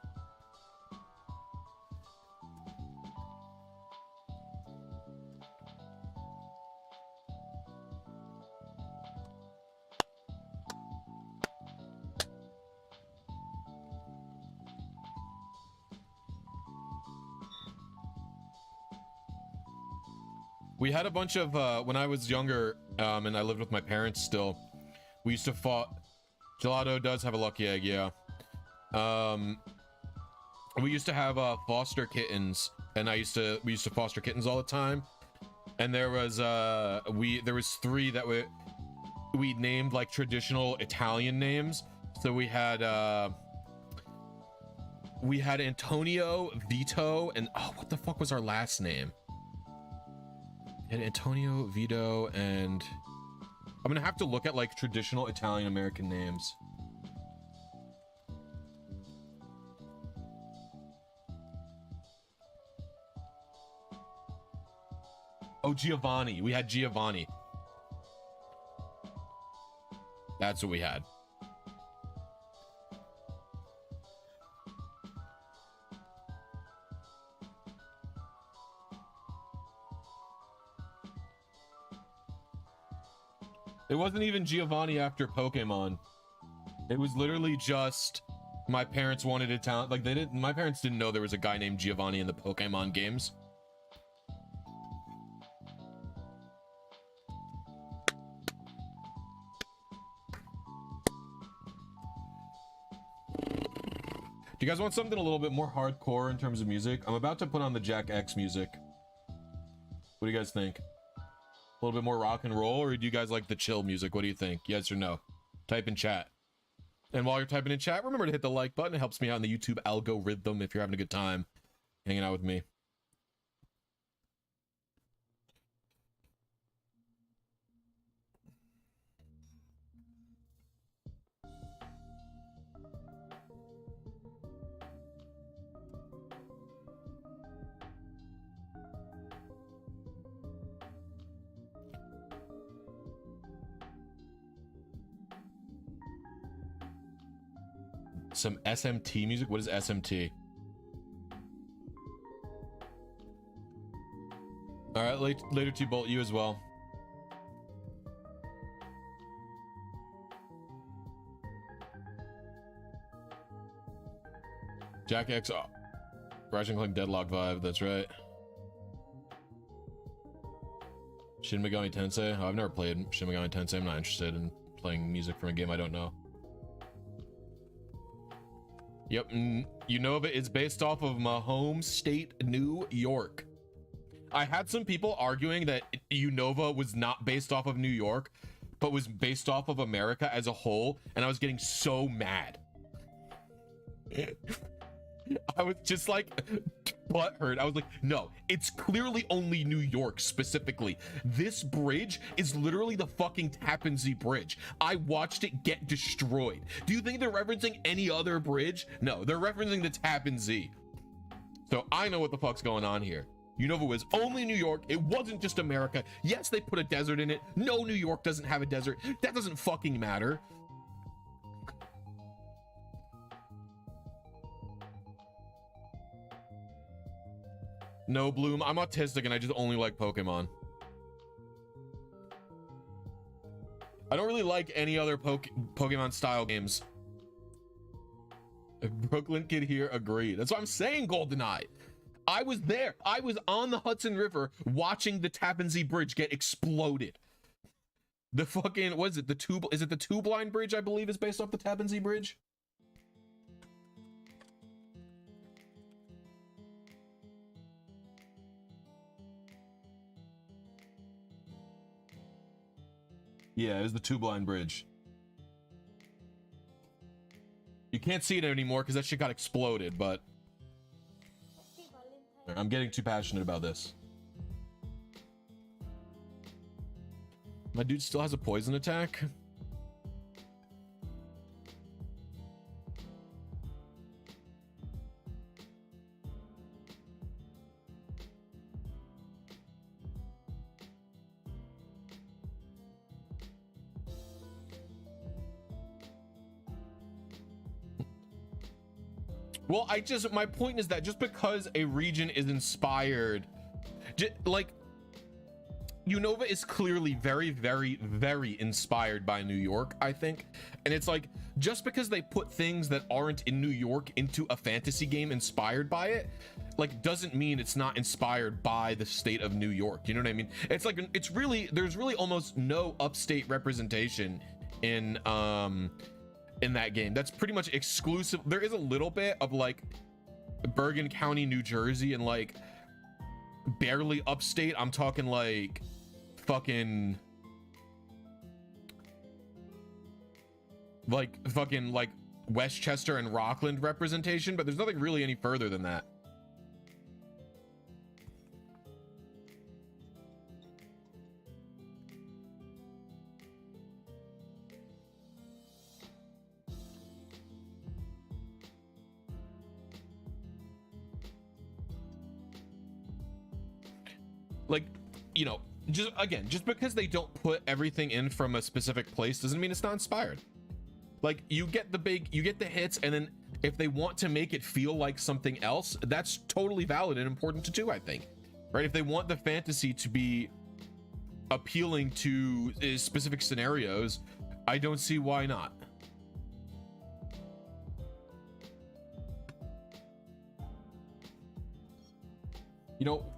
Speaker 1: We had a bunch of, when I was younger, and I lived with my parents still, we used to Gelato does have a lucky egg, yeah. We used to have foster kittens, and we used to foster kittens all the time. And there was there was 3 that we named like traditional Italian names. So we had Antonio, Vito, and oh, what the fuck was our last name? We had Antonio, Vito, and I'm gonna have to look at like traditional Italian American names. Oh, Giovanni. We had Giovanni. That's what we had. It wasn't even Giovanni after Pokemon. It was literally just my parents wanted a talent. Like my parents didn't know there was a guy named Giovanni in the Pokemon games. Do you guys want something a little bit more hardcore in terms of music? I'm about to put on the Jack X music. What do you guys think? A little bit more rock and roll, or do you guys like the chill music? What do you think? Yes or no? Type in chat. And while you're typing in chat, remember to hit the like button. It helps me out in the YouTube algorithm if you're having a good time hanging out with me. Some SMT music? What is SMT? All right, later to Bolt, you as well. Jack X, oh, Ratchet & Clank Deadlock vibe, that's right. Shin Megami Tensei? Oh, I've never played Shin Megami Tensei. I'm not interested in playing music from a game I don't know. Yep, Unova is based off of my home state, New York. I had some people arguing that Unova was not based off of New York, but was based off of America as a whole, and I was getting so mad. I was just like butthurt. I was like, no, it's clearly only New York specifically. This bridge is literally the fucking Tappan Zee Bridge. I watched it get destroyed. Do you think they're referencing any other bridge? No, they're referencing the Tappan Zee. So I know what the fuck's going on here. Unova was only New York. It wasn't just America. Yes, they put a desert in it. No, New York doesn't have a desert. That doesn't fucking matter. No, Bloom, I'm autistic and I just only like Pokemon. I don't really like any other Pokemon style games. If Brooklyn kid here agree. That's what I'm saying, GoldenEye. I was there. I was on the Hudson River watching the Tappan Zee Bridge get exploded. The fucking, what is it? Is it the Two Blind Bridge, I believe, is based off the Tappan Zee Bridge? Yeah, it was the Two Blind Bridge. You can't see it anymore because that shit got exploded, but I'm getting too passionate about this. My dude still has a poison attack. Well, my point is that just because a region is inspired, like, Unova is clearly very, very, very inspired by New York, I think. And it's like, just because they put things that aren't in New York into a fantasy game inspired by it, like, doesn't mean it's not inspired by the state of New York. You know what I mean? It's like, there's really almost no upstate representation in that game. That's pretty much exclusive. There is a little bit of like Bergen County, New Jersey, and like barely upstate. I'm talking like fucking Westchester and Rockland representation, but there's nothing really any further than that. Like, you know, just because they don't put everything in from a specific place doesn't mean it's not inspired. Like, you get the hits, and then if they want to make it feel like something else, that's totally valid and important to do, I think. Right? If they want the fantasy to be appealing to specific scenarios, I don't see why not. You know,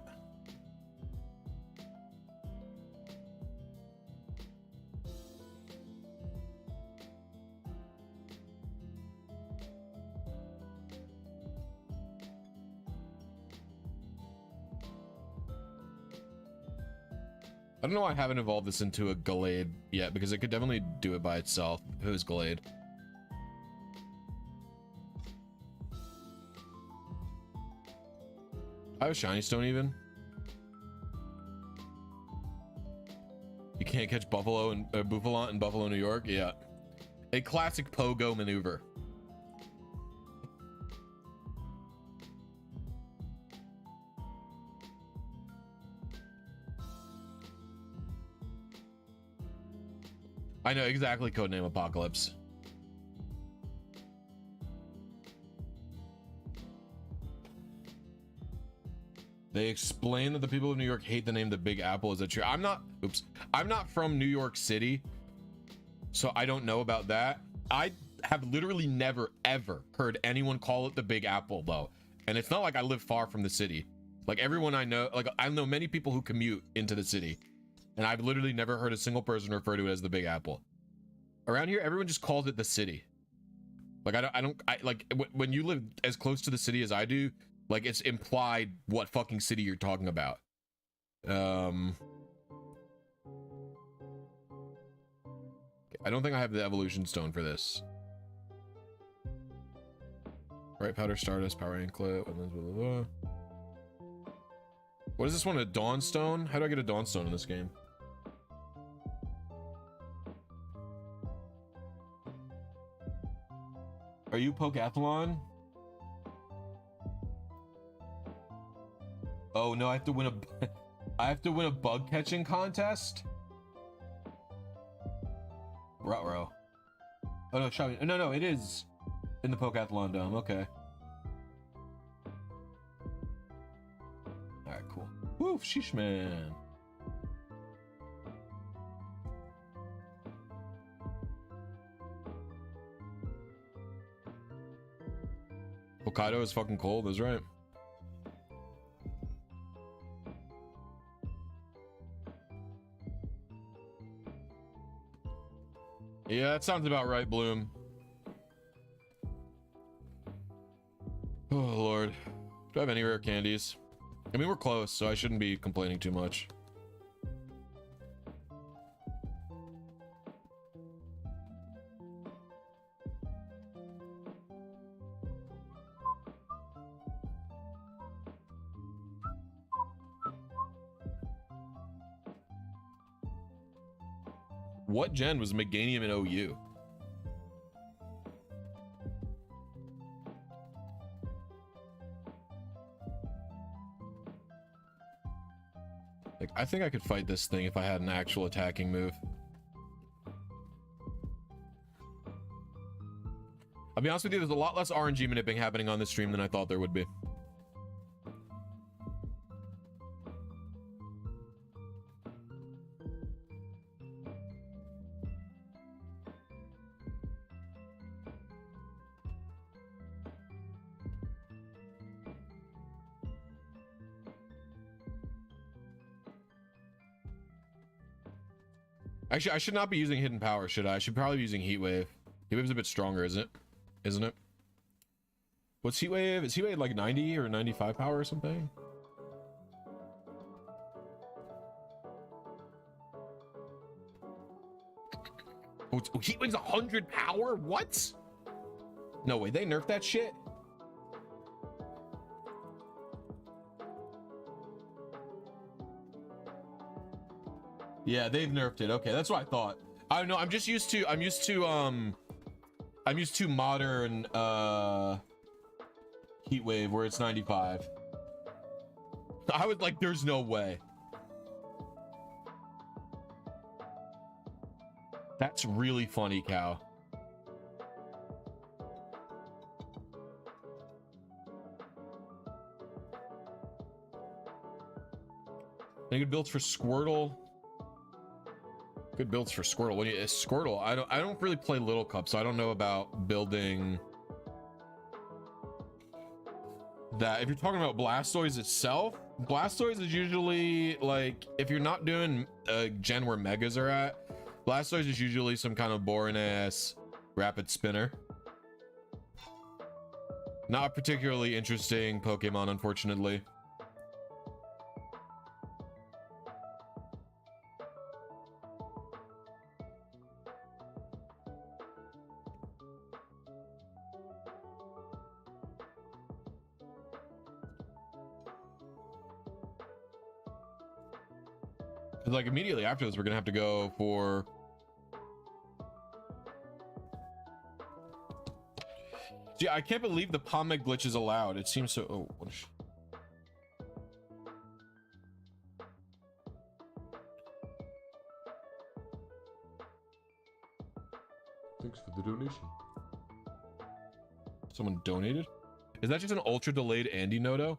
Speaker 1: I don't know why I haven't evolved this into a Gallade yet, because it could definitely do it by itself if it was Gallade. I have Shiny Stone even. You can't catch Buffalo and Buffalant in Buffalo, New York. Yeah. A classic Pogo maneuver. I know exactly, codename Apocalypse. They explain that the people of New York hate the name the Big Apple. Is that true? I'm not from New York City, so I don't know about that. I have literally never ever heard anyone call it the Big Apple though, and it's not like I live far from the city. Like, everyone I know, like, I know many people who commute into the city, and I've literally never heard a single person refer to it as the Big Apple. Around here, everyone just calls it the city. Like, when you live as close to the city as I do, like, it's implied what fucking city you're talking about. I don't think I have the evolution stone for this. Right powder, Stardust, power anklet, wetlands, blah, blah, blah. What is this one? A Dawnstone? How do I get a Dawnstone in this game? Are you Pokathlon? Oh no, I have to win a I have to win a bug catching contest? Ruh-roh. Oh no, Shavi. No, it is in the Pokathlon Dome. Okay. Alright, cool. Woo, sheesh man. Hokkaido is fucking cold, that's right. Yeah, that sounds about right, Bloom. Oh, Lord. Do I have any rare candies? I mean, we're close, so I shouldn't be complaining too much. What gen was Meganium in OU? Like, I think I could fight this thing if I had an actual attacking move. I'll be honest with you, there's a lot less RNG manipping happening on this stream than I thought there would be. Actually, I should not be using hidden power, should I? I should probably be using heat wave. Heat wave's a bit stronger, isn't it? What's heat wave? Is heat wave like 90 or 95 power or something? Oh, heat wave's 100 power? What? No way, they nerfed that shit? Yeah, they've nerfed it. Okay, that's what I thought. I don't know. I'm used to modern heat wave where it's 95. I was like, there's no way. That's really funny, Cow. Any good builds for Squirtle? Good builds for Squirtle. When you Squirtle, I don't really play Little Cup, so I don't know about building that. If you're talking about Blastoise itself, Blastoise is usually like, if you're not doing a gen where Megas are at, Blastoise is usually some kind of boring ass rapid spinner. Not a particularly interesting Pokemon, unfortunately. Like immediately after this, we're gonna have to go for I can't believe the Pomeg glitch is allowed. It seems so. Oh, what is... Thanks for the donation. Someone donated? Is that just an ultra delayed Andy Noto?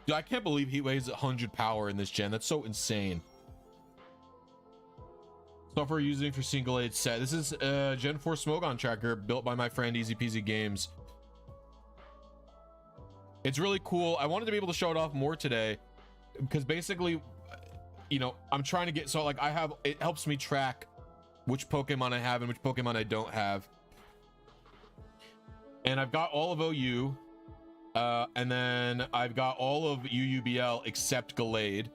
Speaker 1: Dude, I can't believe he weighs 100 power in this gen. That's so insane. Software using for single age set. This is Gen 4 Smogon tracker built by my friend Easy Peasy Games. It's really cool. I wanted to be able to show it off more today because basically, you know, I'm trying to get, so like I have, it helps me track which Pokemon I have and which Pokemon I don't have. And I've got all of OU, and then I've got all of UUBL except Gallade.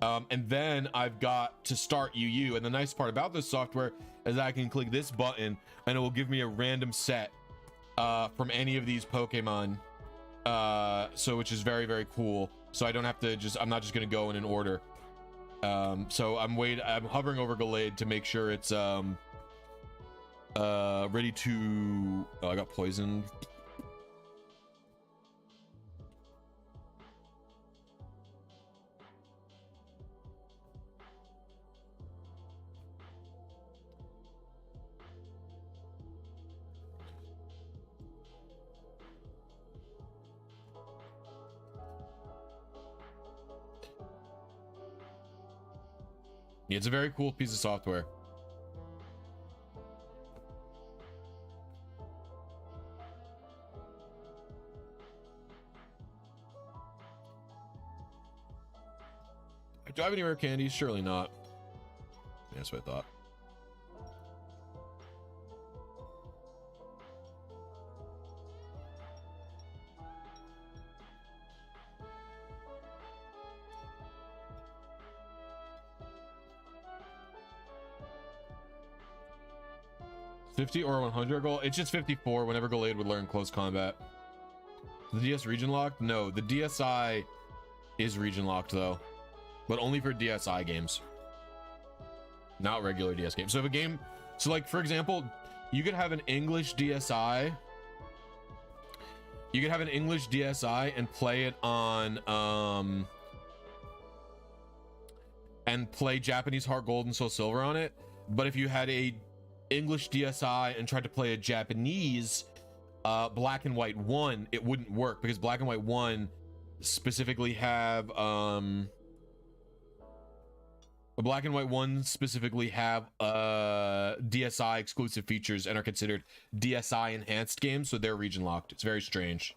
Speaker 1: And then I've got to start UU. And the nice part about this software is I can click this button and it will give me a random set from any of these Pokemon. So which is very, very cool. So I don't have to just, I'm not just going to go in an order. So I'm hovering over Gallade to make sure it's ready to, oh, I got poisoned. Yeah, it's a very cool piece of software. Do I have any rare candies? Surely not. Yeah, that's what I thought. $50 or 100 goal? It's just 54 whenever Gallade would learn close combat. The DS region locked? No, the DSi is region locked though, but only for DSi games, not regular DS games. So if a game, so like for example, you could have an English DSi, and play it on and play Japanese Heart Gold and Soul Silver on it. But if you had a English DSi and tried to play a Japanese Black and White 1, it wouldn't work because Black and White 1 specifically have DSi exclusive features and are considered DSi enhanced games, so they're region locked. It's very strange.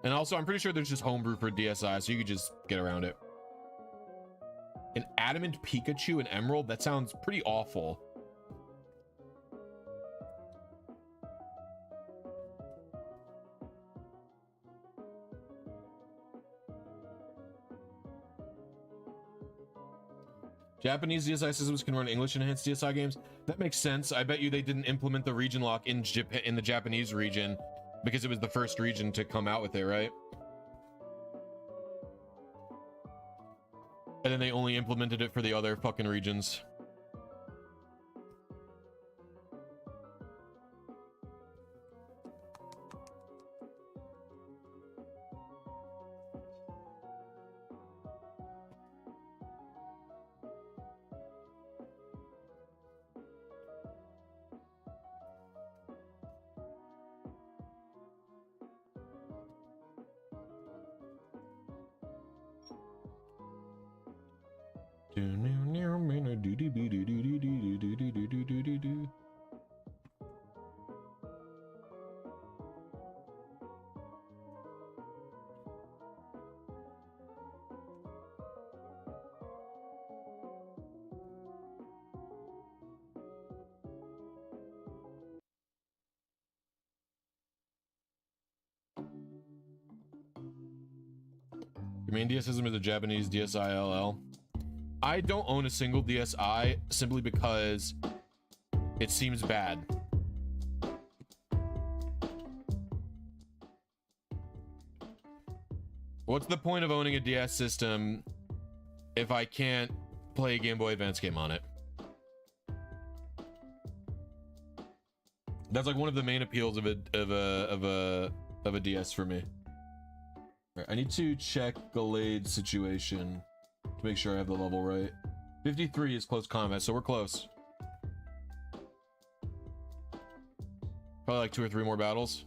Speaker 1: And also I'm pretty sure there's just homebrew for DSi, so you could just get around it. An adamant Pikachu and Emerald? That sounds pretty awful. Japanese DSi systems can run English enhanced DSi games. That makes sense. I bet you they didn't implement the region lock in Japan, in the Japanese region, because it was the first region to come out with it, right? And then they only implemented it for the other fucking regions. Your main DS system is a Japanese DSi-LL. I don't own a single DSi simply because it seems bad. What's the point of owning a DS system if I can't play a Game Boy Advance game on it? That's like one of the main appeals of a DS for me. Right, I need to check Gallade's situation to make sure I have the level right. 53 is close combat, so we're close. If Probably like 2 or 3 more battles.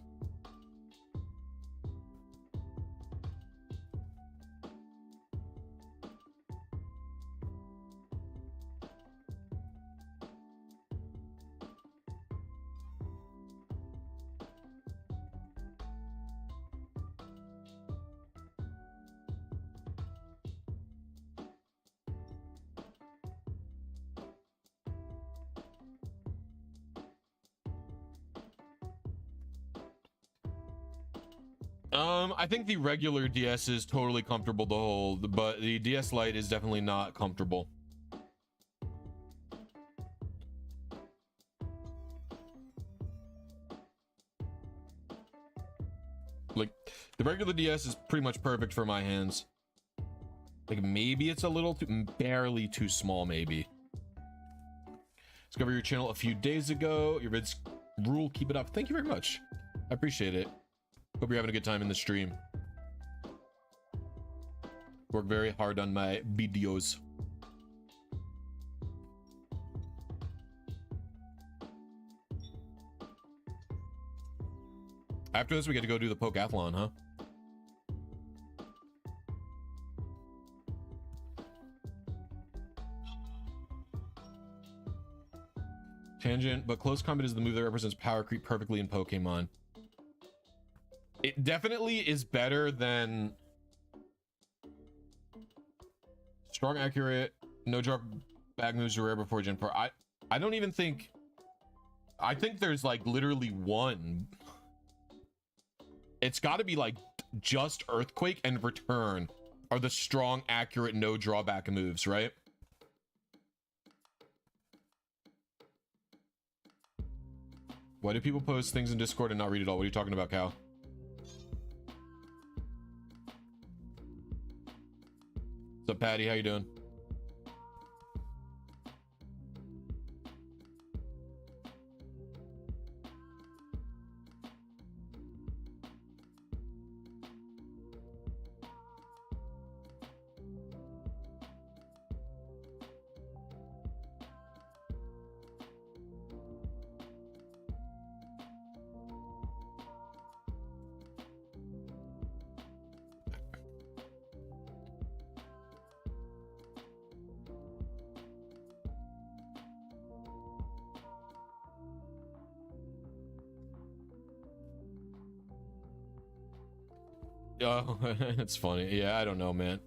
Speaker 1: I think the regular DS is totally comfortable to hold, but the DS Lite is definitely not comfortable. Like, the regular DS is pretty much perfect for my hands. Like, maybe it's a little too, barely too small, maybe. Discovered your channel a few days ago. Your vids rule, keep it up. Thank you very much. I appreciate it. Hope you're having a good time in the stream. Work very hard on my videos. After this, we get to go do the Pokathlon, huh? Tangent, but close combat is the move that represents power creep perfectly in Pokemon. It definitely is better than strong, accurate, no drop bag moves are rare before Gen 4. I don't even think, I think there's like literally one. It's got to be like just Earthquake and Return are the strong, accurate, no drawback moves, right? Why do people post things in Discord and not read it all? What are you talking about, Cal? What's up, Patty? How you doing? Oh, it's funny. Yeah, I don't know, man.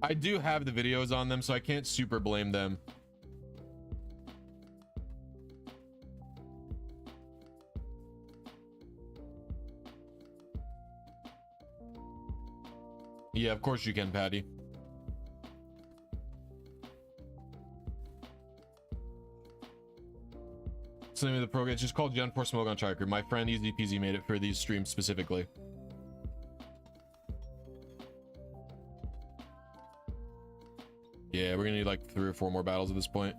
Speaker 1: I do have the videos on them, so I can't super blame them. Yeah, of course you can, Patty. It's the name of the program. It's just called Gen 4 Smoke on Triker. My friend Easy Peasy made it for these streams specifically. Yeah, we're gonna need like 3 or 4 more battles at this point.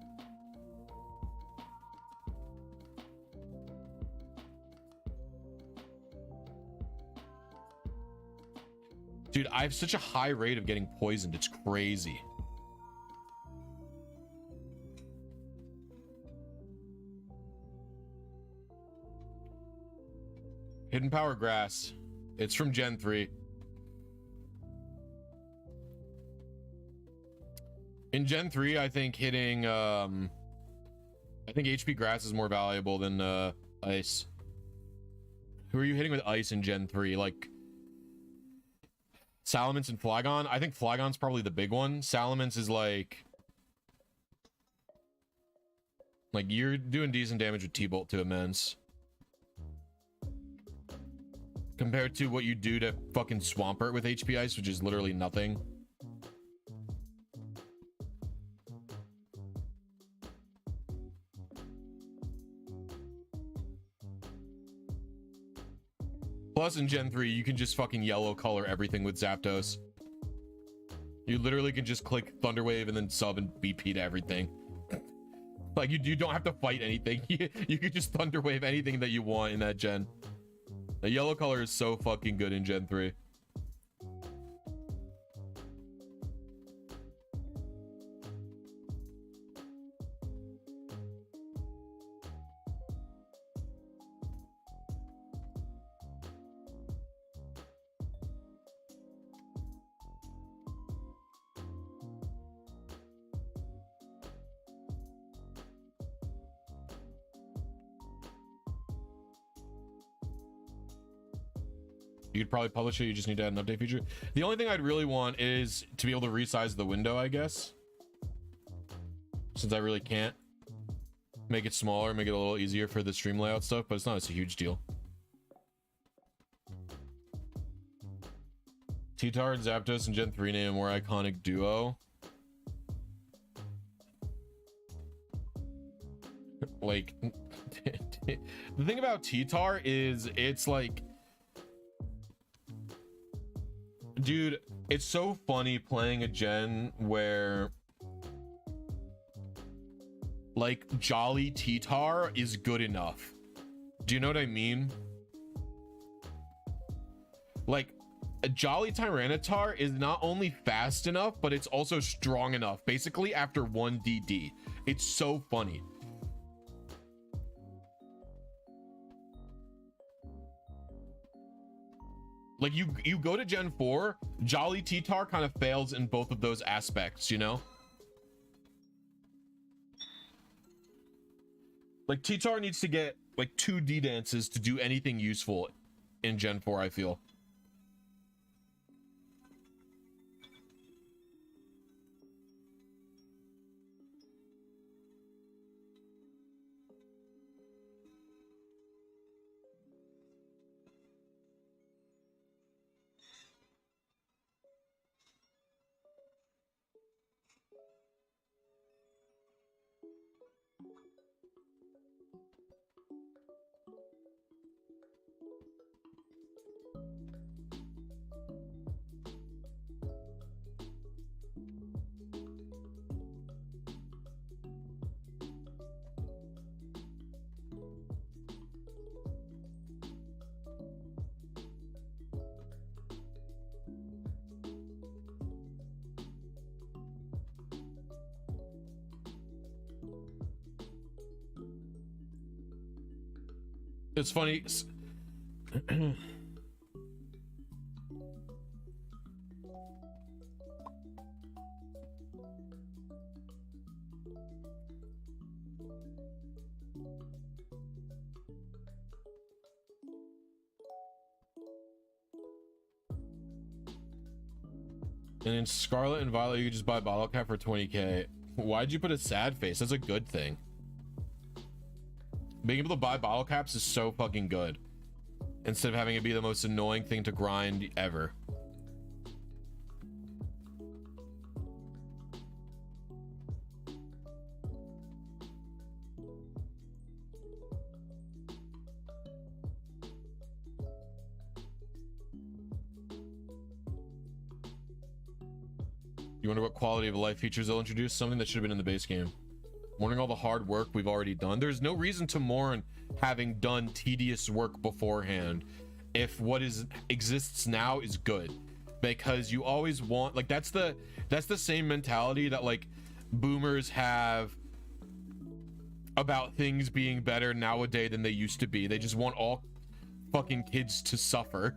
Speaker 1: Dude, I have such a high rate of getting poisoned. It's crazy. Hidden Power Grass. It's from Gen 3. In Gen 3, I think hitting, I think HP Grass is more valuable than Ice. Who are you hitting with Ice in Gen 3? Like, Salamence and Flagon? I think Flagon's probably the big one. Salamence is like you're doing decent damage with T-Bolt to immense. Compared to what you do to fucking Swampert with HP Ice, which is literally nothing. Plus in Gen 3, you can just fucking yellow color everything with Zapdos. You literally can just click Thunderwave and then sub and BP to everything. Like, you don't have to fight anything. You can just Thunderwave anything that you want in that gen. The yellow color is so fucking good in Gen 3. You could probably publish it, you just need to add an update feature. The only thing I'd really want is to be able to resize the window, I guess. Since I really can't. Make it smaller, make it a little easier for the stream layout stuff, but it's not a huge deal. T-Tar and Zapdos and Gen 3 name a more iconic duo. Like, the thing about T-Tar is it's like, dude, it's so funny playing a gen where like Jolly T-Tar is good enough. Do you know what I mean? Like a Jolly Tyranitar is not only fast enough, but it's also strong enough. Basically after 1 DD. It's so funny. Like you go to Gen 4, Jolly T-Tar kind of fails in both of those aspects, you know? Like T-Tar needs to get like 2 D-dances to do anything useful in Gen 4, I feel. It's funny. And in Scarlet and Violet, you could just buy bottle cap for 20k. Why'd you put a sad face? That's a good thing. Being able to buy bottle caps is so fucking good. Instead of having it be the most annoying thing to grind ever. You wonder what quality of life features they'll introduce? Something that should have been in the base game. Mourning all the hard work we've already done. There's no reason to mourn having done tedious work beforehand if what exists now is good, because you always want, like, that's the same mentality that like boomers have about things being better nowadays than they used to be. They just want all fucking kids to suffer.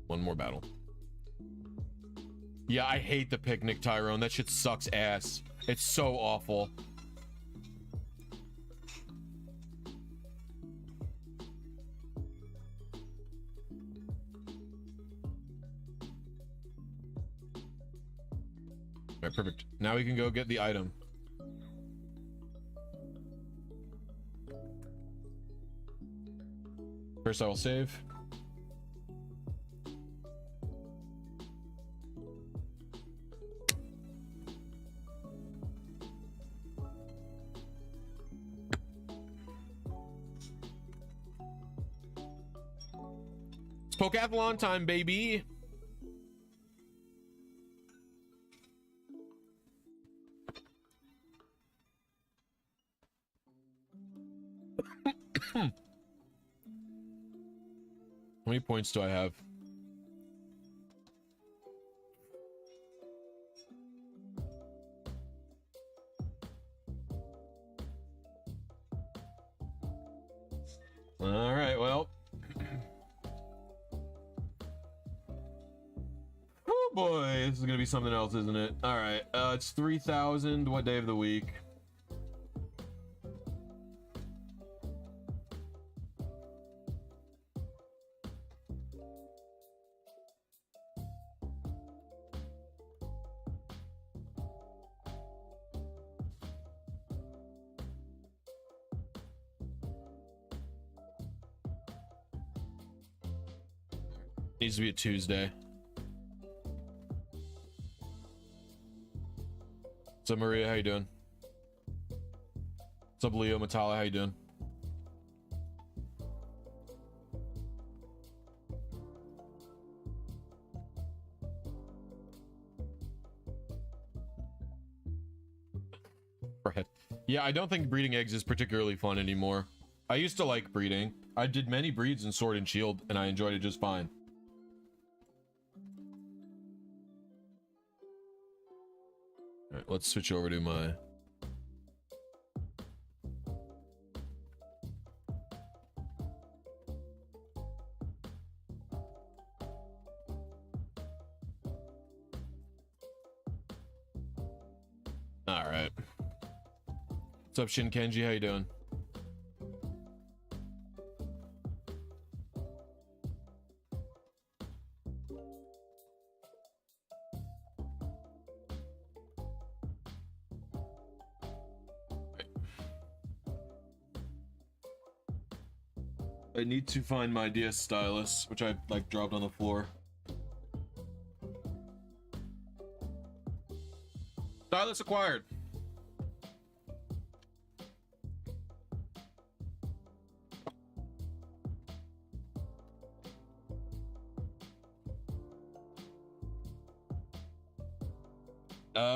Speaker 1: One more battle. Yeah, I hate the picnic Tyrone. That shit sucks ass. It's so awful. Alright, perfect. Now we can go get the item. First I will save. It's Pokathlon time, baby. How many points do I have? All right, well. Okay, this is gonna be something else, isn't it? All right, it's 3,000. What day of the week? Needs to be a Tuesday. What's up, Maria? How you doing? What's up, Leo Matala? How you doing? Right. Yeah, I don't think breeding eggs is particularly fun anymore. I used to like breeding. I did many breeds in Sword and Shield, and I enjoyed it just fine. All right, let's switch over to my... All right. What's up, Shin Kenji? How you doing? I need to find my DS stylus, which I like dropped on the floor. Stylus acquired.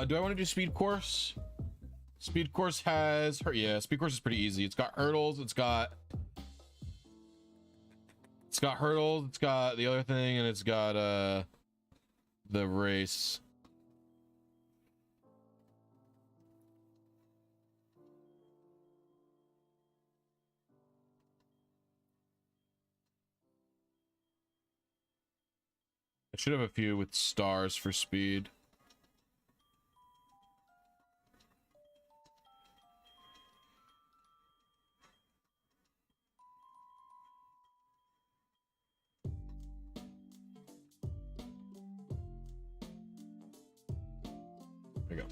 Speaker 1: Do I want to do speed course? Speed course has her. Yeah, speed course is pretty easy. It's got hurdles. It's got hurdles. It's got the other thing, and it's got the race. I should have a few with stars for speed. There you go.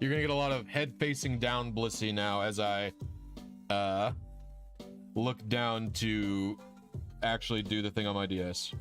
Speaker 1: You're gonna get a lot of head facing down Blisy now as I look down to actually do the thing on my DS.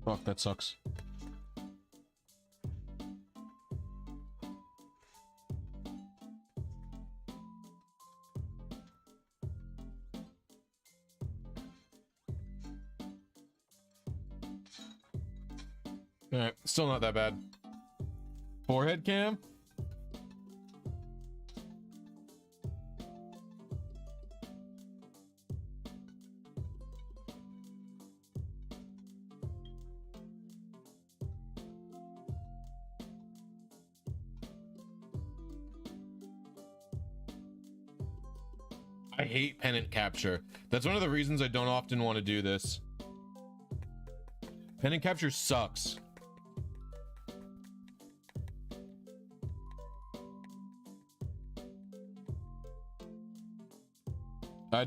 Speaker 1: Fuck, that sucks. Alright, still not that bad. Forehead cam? I hate pennant capture. That's one of the reasons I don't often want to do this. Pennant capture sucks.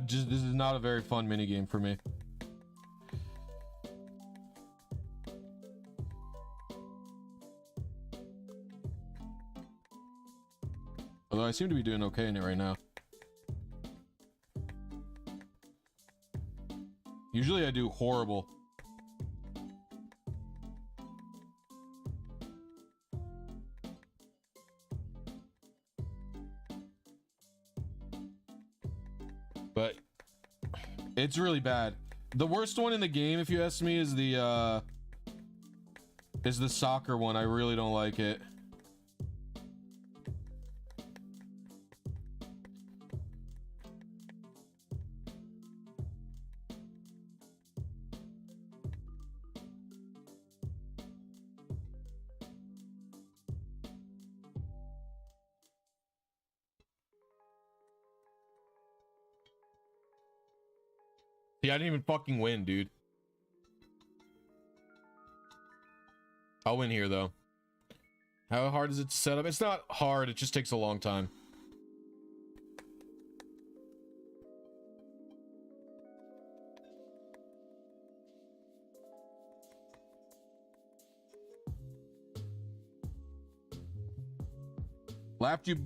Speaker 1: This is not a very fun minigame for me. Although I seem to be doing okay in it right now. Usually I do horrible. But it's really bad. The worst one in the game, if you ask me, is the soccer one. I really don't like it. Yeah, I didn't even fucking win, dude. I'll win here, though. How hard is it to set up? It's not hard, it just takes a long time. Laughed you...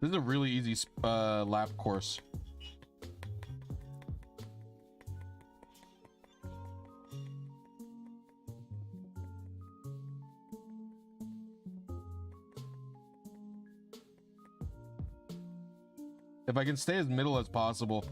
Speaker 1: This is a really easy lap course. If I can stay as middle as possible.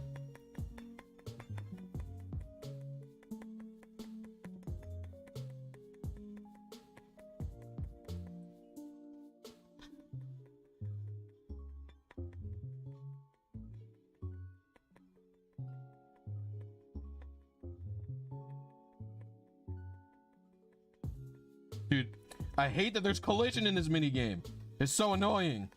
Speaker 1: Dude, I hate that there's collision in this minigame. It's so annoying.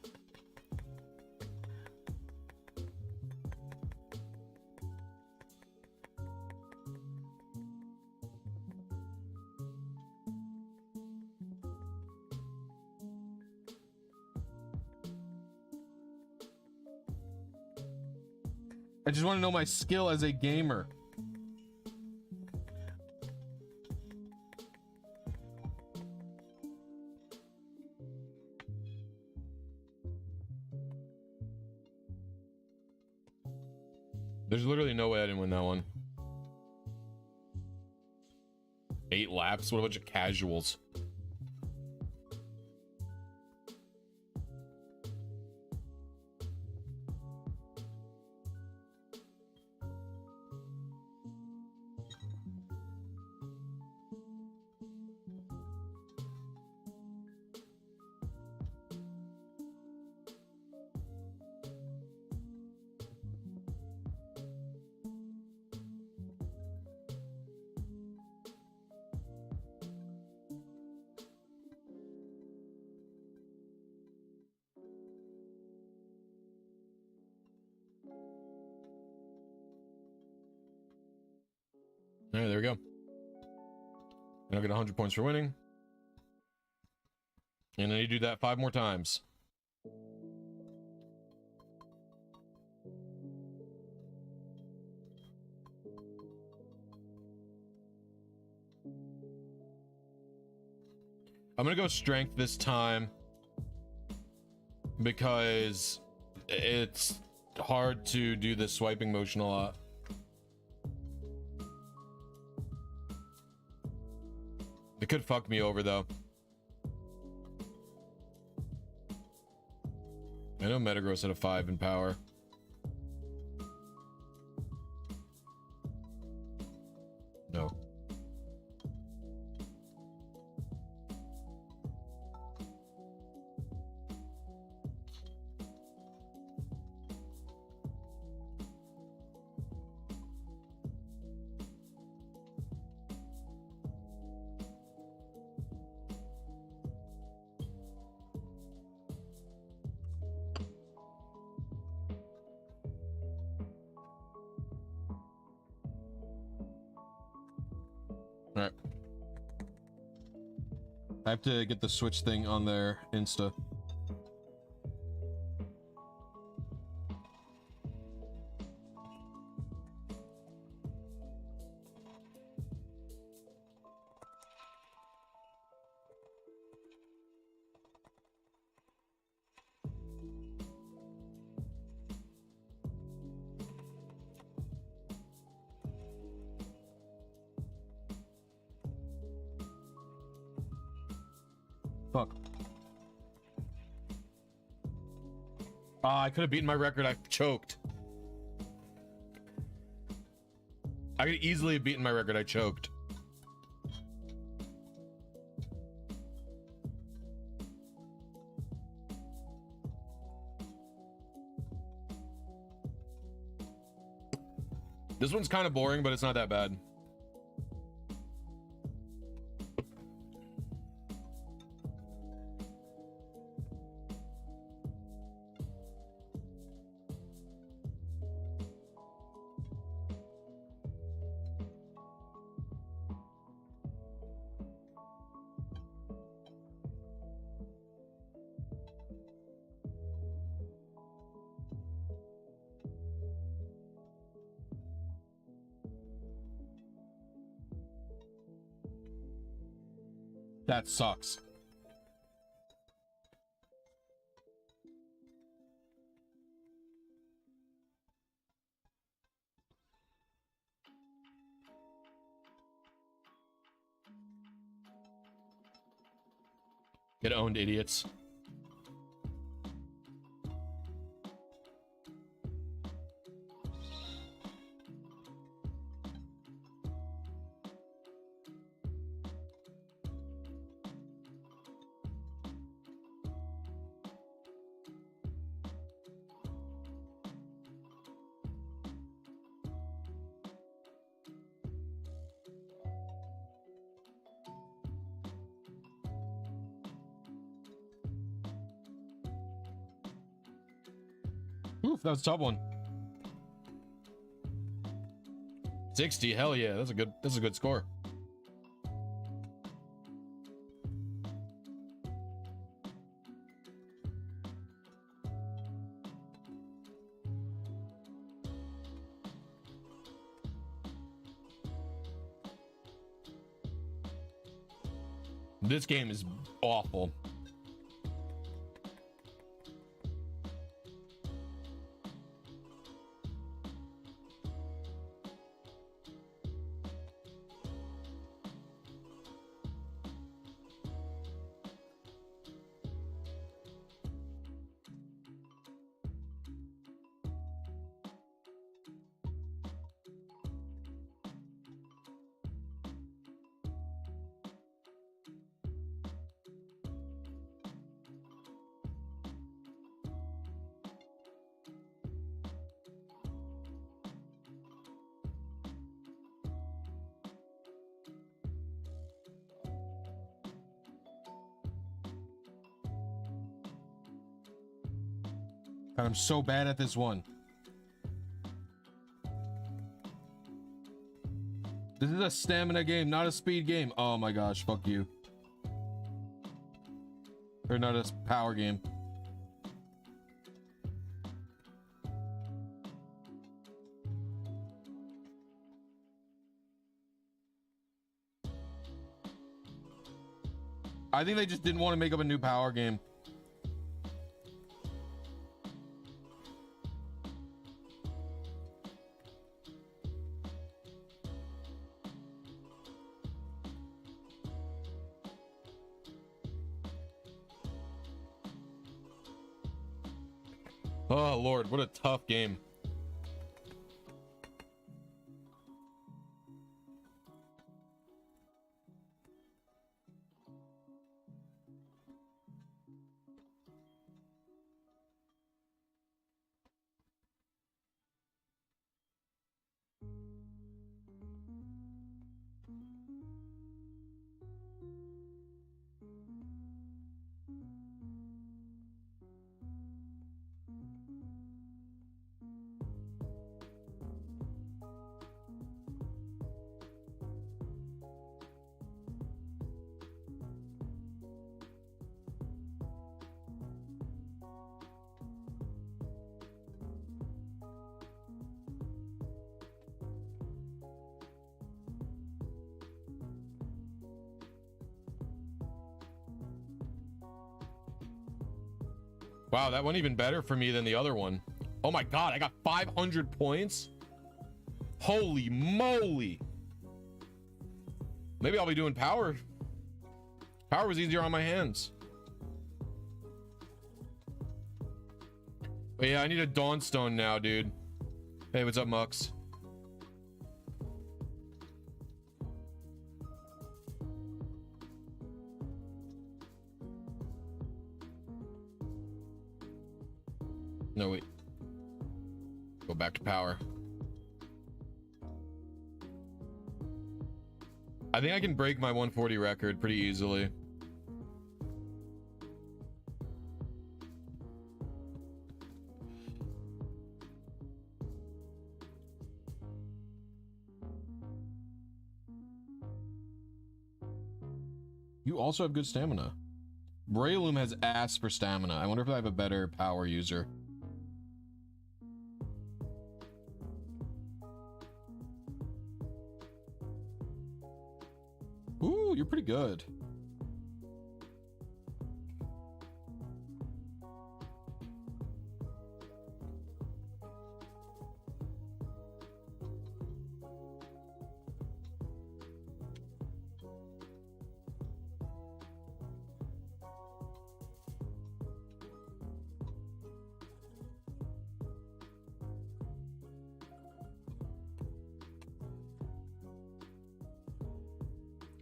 Speaker 1: I just want to know my skill as a gamer. There's literally no way I didn't win that one. 8 laps? What a bunch of casuals. All right, there we go. And I'll get 100 points for winning. And I need to do that 5 more times. I'm gonna go strength this time because it's hard to do the swiping motion a lot. It could fuck me over though. I know Metagross had a 5 in power. No. Alright. I have to get the Switch thing on their Insta. Fuck. I could have beaten my record. I choked. I could easily have beaten my record. I choked. This one's kind of boring, but it's not that bad. That sucks. Get owned, idiots. Oof, that was a tough one. 60, hell yeah, that's a good score. This game is awful. God, I'm so bad at this one. This is a stamina game, not a speed game. Oh my gosh, fuck you. Or not a power game. I think they just didn't want to make up a new power game. Oh Lord, what a tough game. Wow, that went even better for me than the other one. Oh my God, I got 500 points. Holy moly. Maybe I'll be doing power. Power was easier on my hands. But yeah, I need a Dawnstone now, dude. Hey, what's up, Mux? No, wait. Go back to power. I think I can break my 140 record pretty easily. You also have good stamina. Breloom has ass for stamina. I wonder if I have a better power user. Ooh, you're pretty good.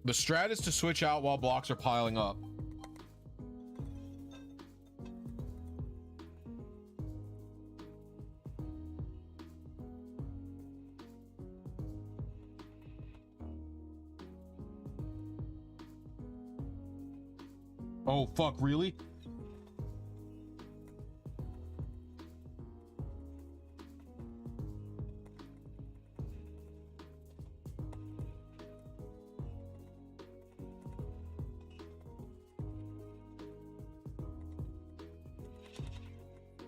Speaker 1: The strat is to switch out while blocks are piling up. Oh, fuck, really?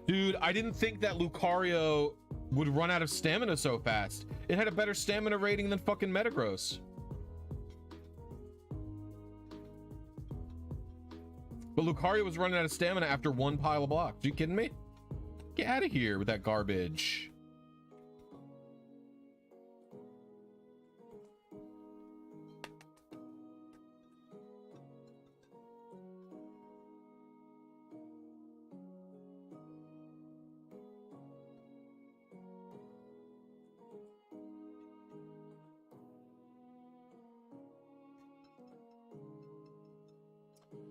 Speaker 1: Dude, I didn't think that Lucario would run out of stamina so fast. It had a better stamina rating than fucking Metagross. But Lucario was running out of stamina after one pile of blocks. Are you kidding me? Get out of here with that garbage.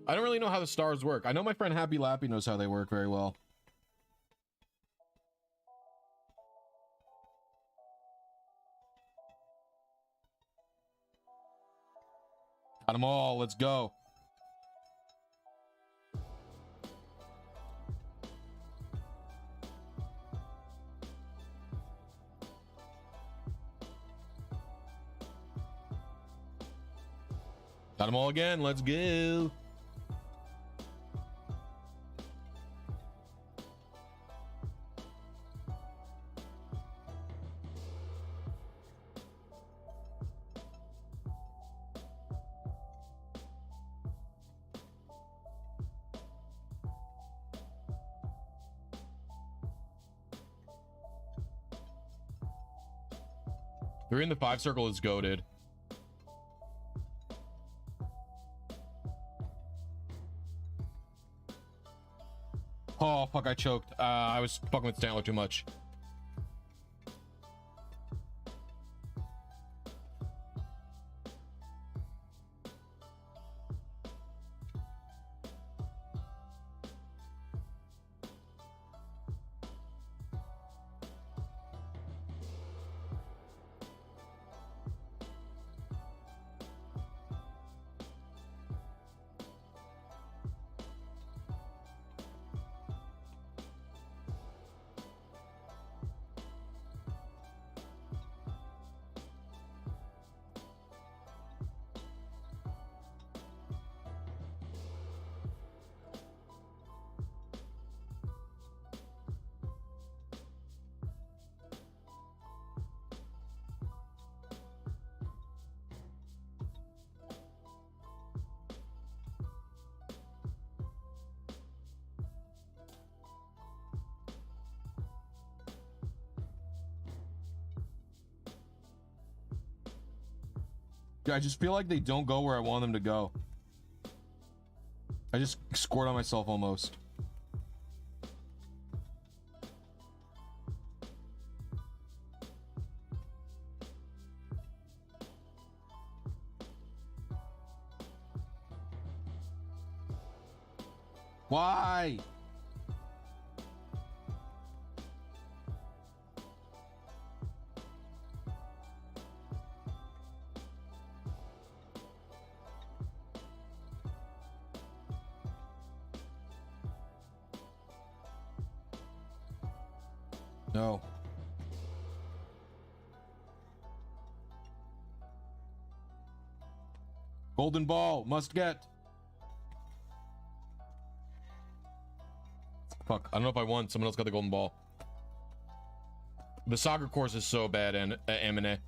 Speaker 1: I don't really know how the stars work. I know my friend Happy Lappy knows how they work very well. Got them all. Let's go. Got them all again. Let's go. Three in the 5 circle is goated. Oh, fuck, I choked. I was fucking with Stantler too much. I just feel like they don't go where I want them to go. I just scored on myself almost. Why? No. Golden ball, must get. Fuck, I don't know if I won. Someone else got the golden ball. The soccer course is so bad, and M&A.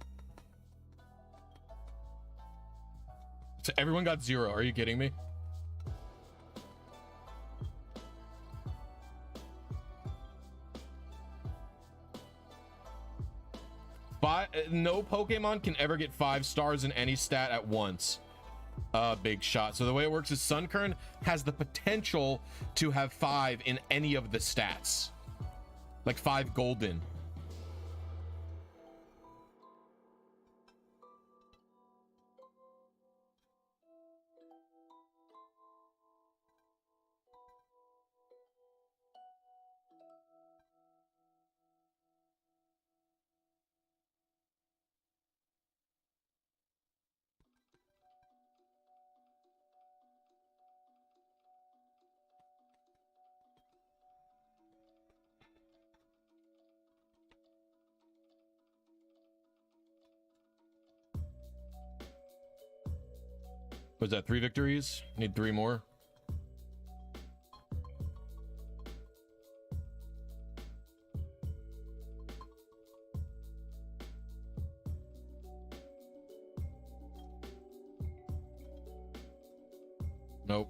Speaker 1: So everyone got 0. Are you kidding me? No Pokemon can ever get 5 stars in any stat at once. Big shot. So the way it works is Sunkern has the potential to have 5 in any of the stats, like 5 golden. Was that 3 victories? Need 3 more. Nope.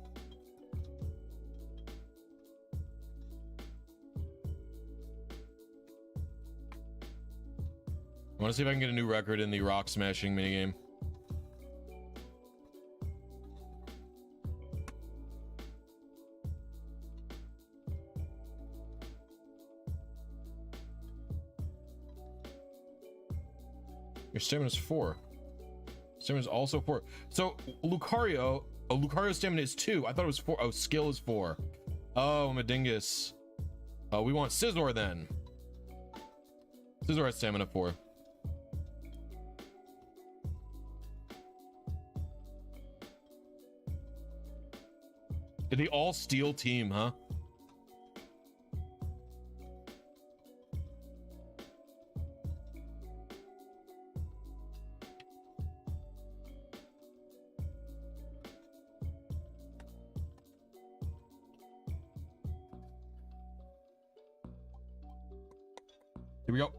Speaker 1: I want to see if I can get a new record in the rock smashing minigame. Your stamina's 4. Stamina's also 4. So Lucario, Lucario's stamina is 2. I thought it was 4. Oh, skill is 4. Oh, Madingus. Oh, we want Scizor then. Scizor has stamina 4. Did they all steal team, huh? Here we go.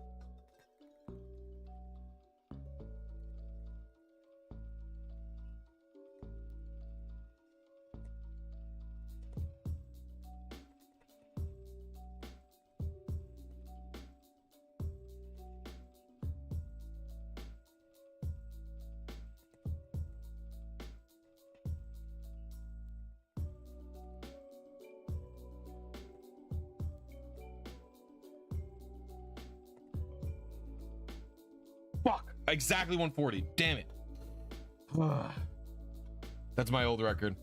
Speaker 1: Fuck, exactly 140. Damn it. That's my old record.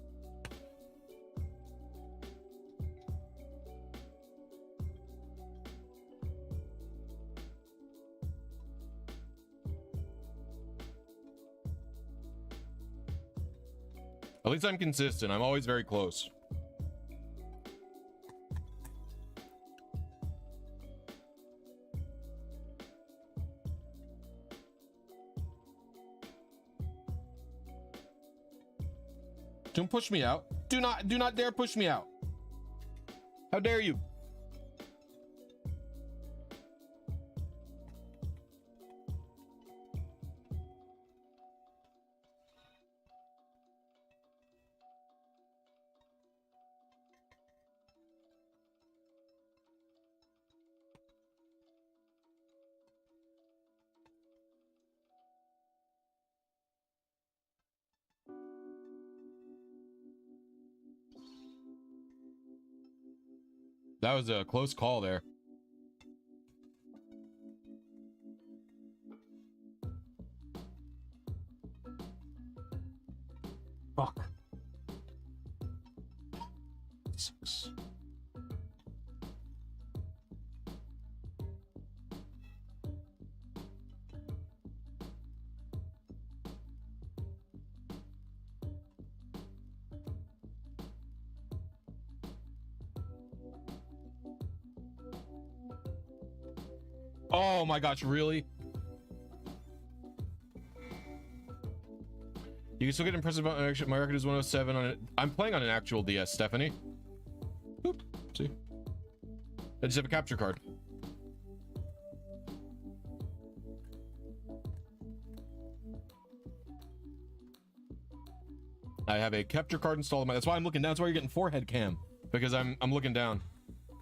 Speaker 1: At least I'm consistent. I'm always very close. Don't push me out. Do not dare push me out. How dare you? That was a close call there. Fuck. 6. Oh my gosh, really? You can still get impressive. My record is 107 on it. I'm playing on an actual DS, Stephanie. Oop, see? I just have a capture card. I have a capture card installed. That's why I'm looking down. That's why you're getting forehead cam, because I'm looking down.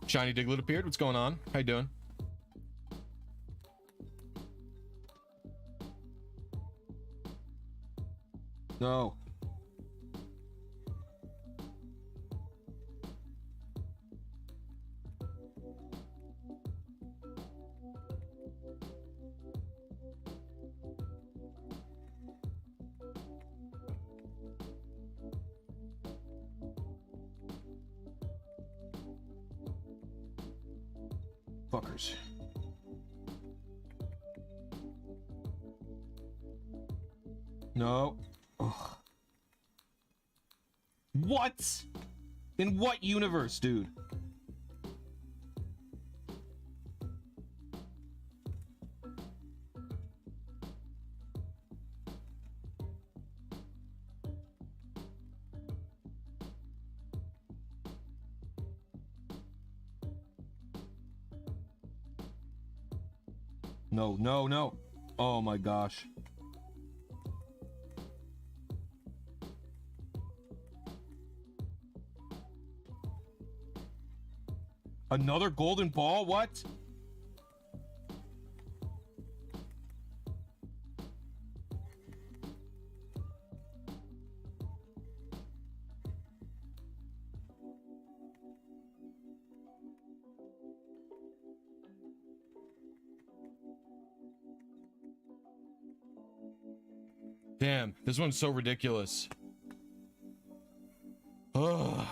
Speaker 1: Shiny Diglett appeared. What's going on? How you doing? No. Fuckers. No. Ugh. What? In what universe, dude? No, no, no. Oh my gosh. Another golden ball? What? Damn, this one's so ridiculous. Ugh.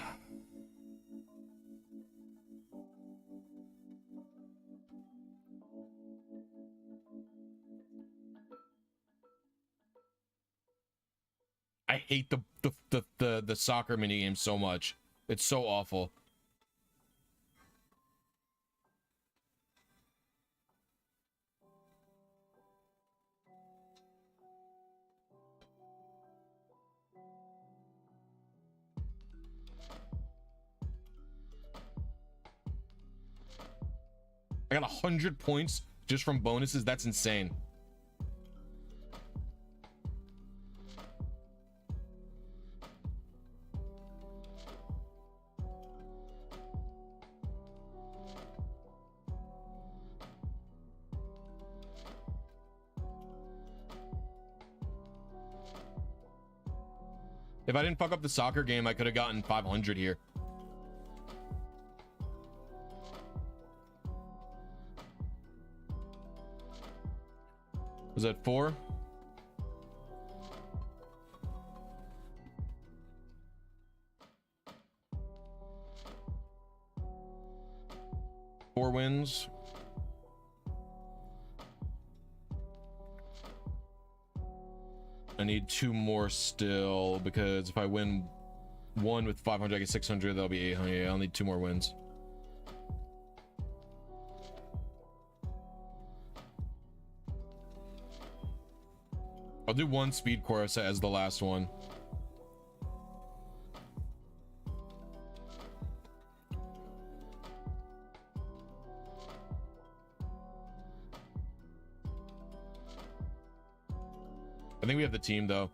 Speaker 1: I hate the soccer minigame so much. It's so awful. I got 100 points just from bonuses. That's insane. If I didn't fuck up the soccer game, I could have gotten 500 here. Was that 4? Four wins. I need 2 more still, because if I win 1 with 500, I get 600. That'll be 800. Yeah, I'll need 2 more wins. I'll do 1 speed course as the last one. I think we have the team though.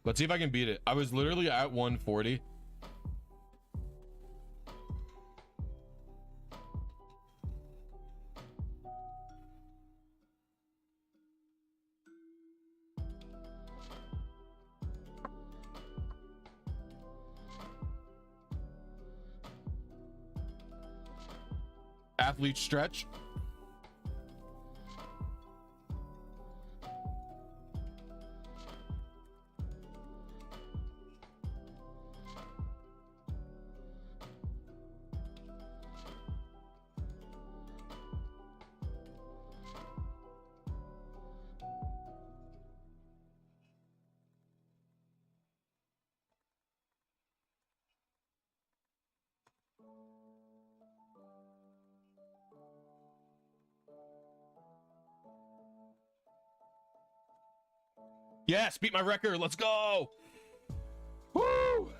Speaker 1: Let's see if I can beat it. I was literally at 140. Athlete stretch. Yes, beat my record. Let's go. Woo!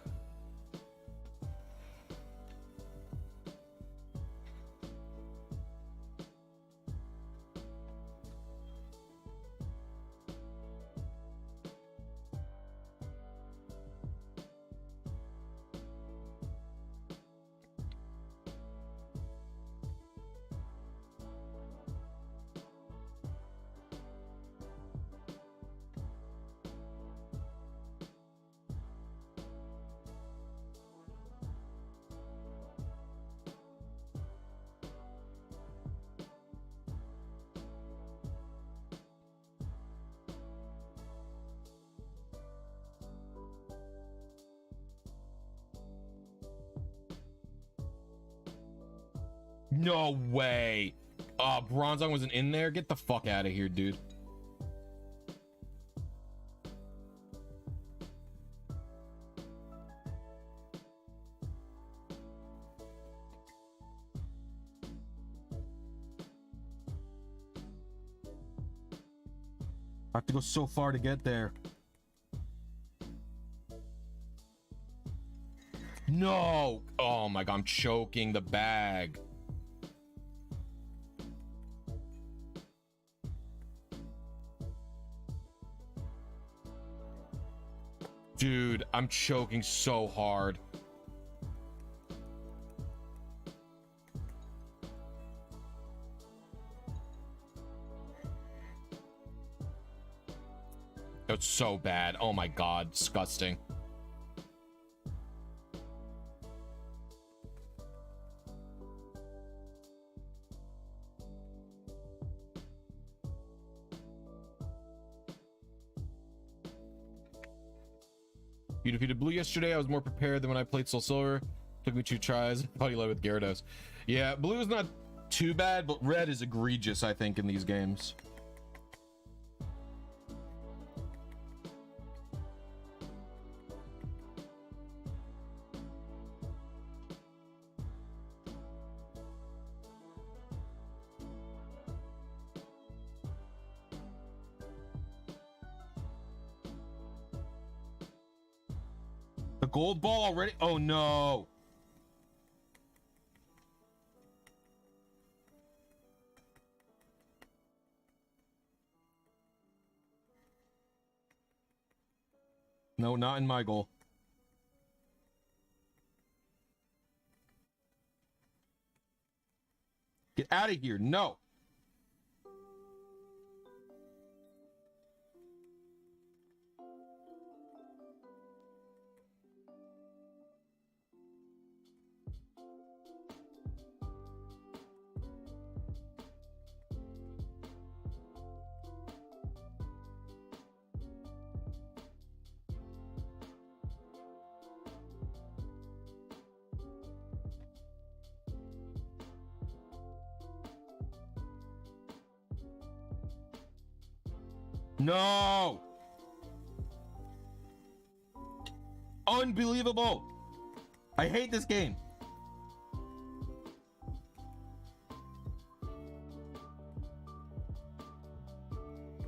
Speaker 1: No way. Bronzong wasn't in there. Get the fuck out of here, dude. I have to go so far to get there. No. Oh my god, I'm choking the bag. Dude, I'm choking so hard. That's so bad. Oh my god, disgusting. You defeated blue yesterday. I was more prepared than when I played Soul Silver. Took me 2 tries. Thought you led with Gyarados. Yeah, blue is not too bad, but red is egregious, I think, in these games. The gold ball already? Oh no. No, not in my goal. Get out of here. No. No! Unbelievable! I hate this game.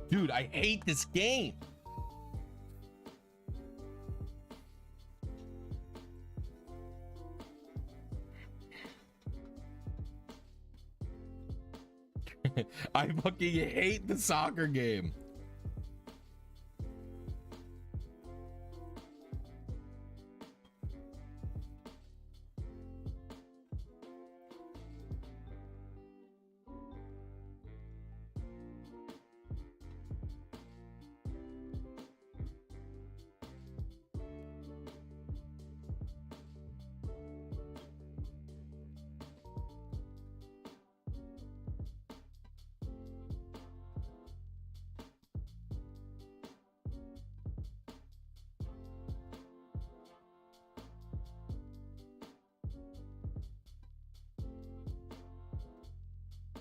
Speaker 1: Dude, I hate this game. I fucking hate the soccer game.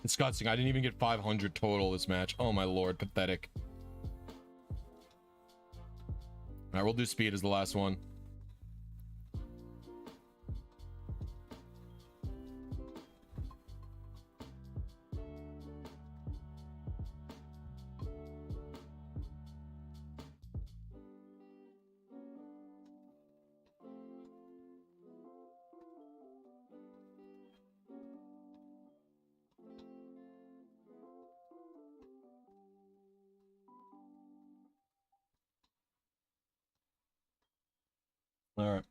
Speaker 1: Disgusting. I didn't even get 500 total this match. Oh my lord, pathetic. All right, we'll do speed as the last one. All right.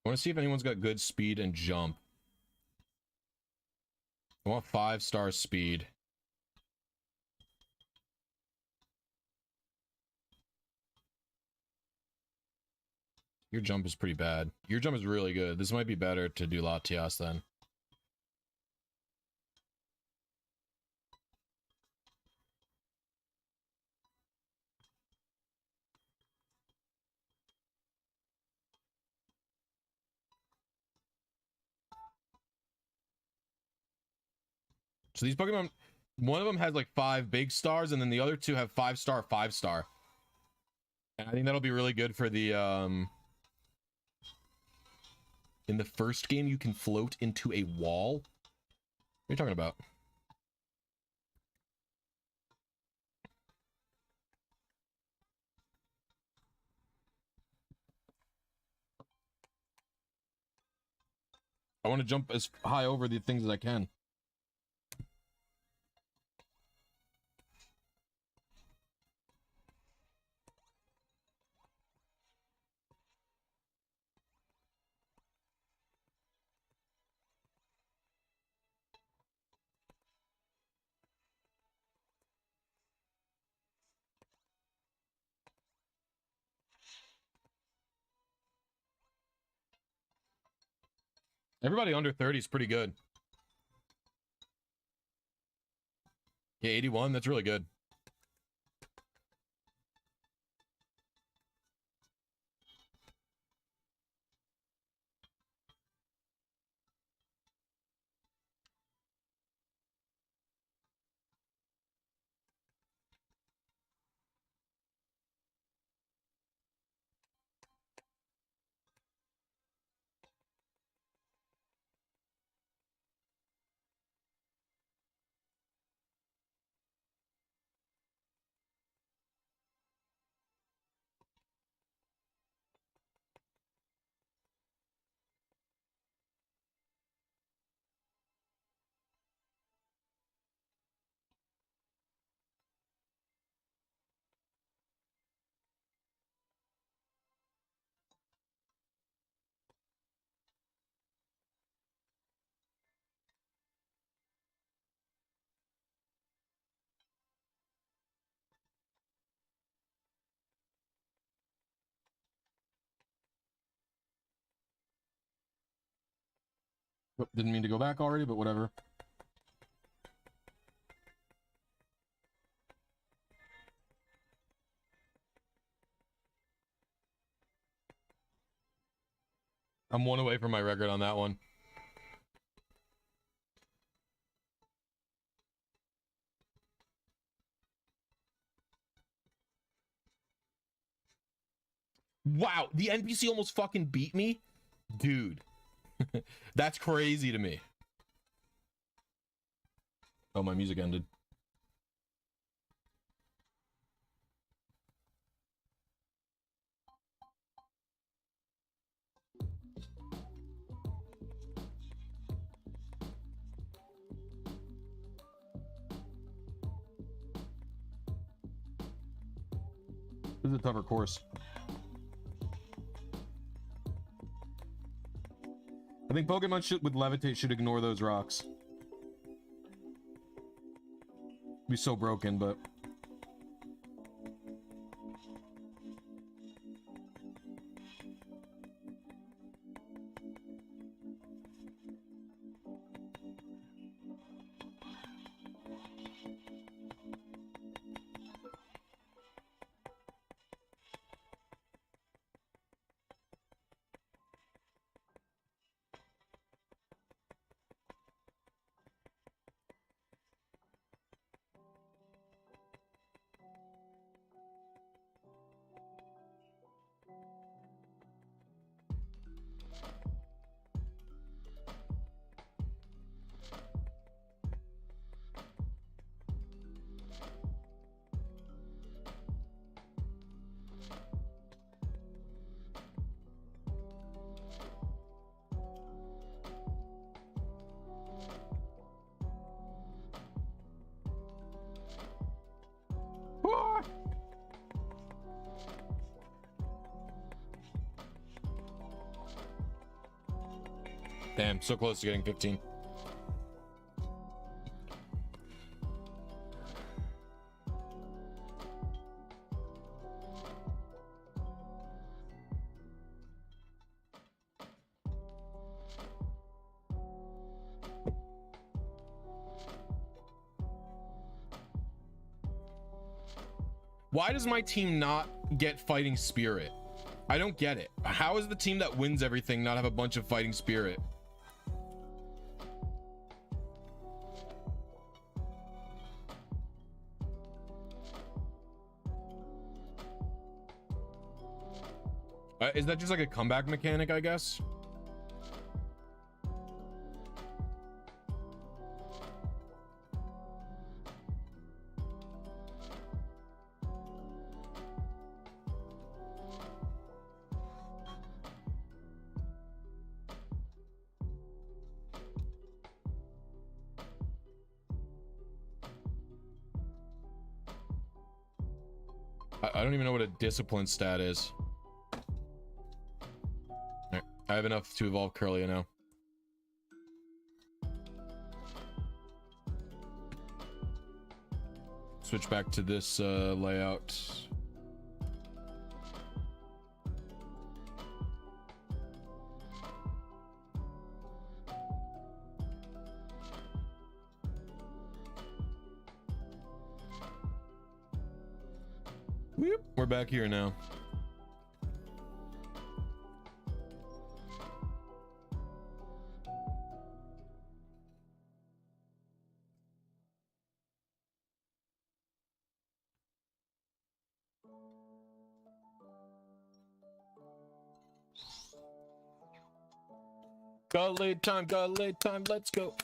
Speaker 1: I want to see if anyone's got good speed and jump. I want 5-star speed. Your jump is pretty bad. Your jump is really good. This might be better to do Latias then. So these Pokemon, one of them has like 5 big stars, and then the other 2 have 5-star, 5-star. And I think that'll be really good for the, in the first game, you can float into a wall. What are you talking about? I want to jump as high over the things as I can. Everybody under 30 is pretty good. Yeah, 81, that's really good. Oh, didn't mean to go back already, but whatever. I'm 1 away from my record on that one. Wow, the NPC almost fucking beat me? Dude. That's crazy to me. Oh, my music ended. This is a tougher course. I think Pokemon should, with Levitate, should ignore those rocks. Be so broken, but... Damn, so close to getting 15. Why does my team not get fighting spirit? I don't get it. How is the team that wins everything not have a bunch of fighting spirit? Is that just like a comeback mechanic, I guess? I don't even know what a discipline stat is. Right. I have enough to evolve Curlia now. Switch back to this layout. Whoop, we're back here now. Got late time, let's go.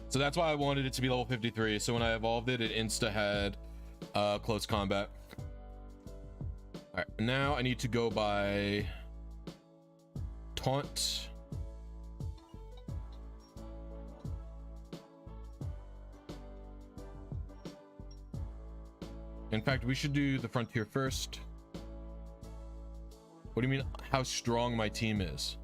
Speaker 1: So that's why I wanted it to be level 53. So when I evolved it, it insta had close combat. All right, now I need to go by taunt. In fact, we should do the frontier first. What do you mean how strong my team is?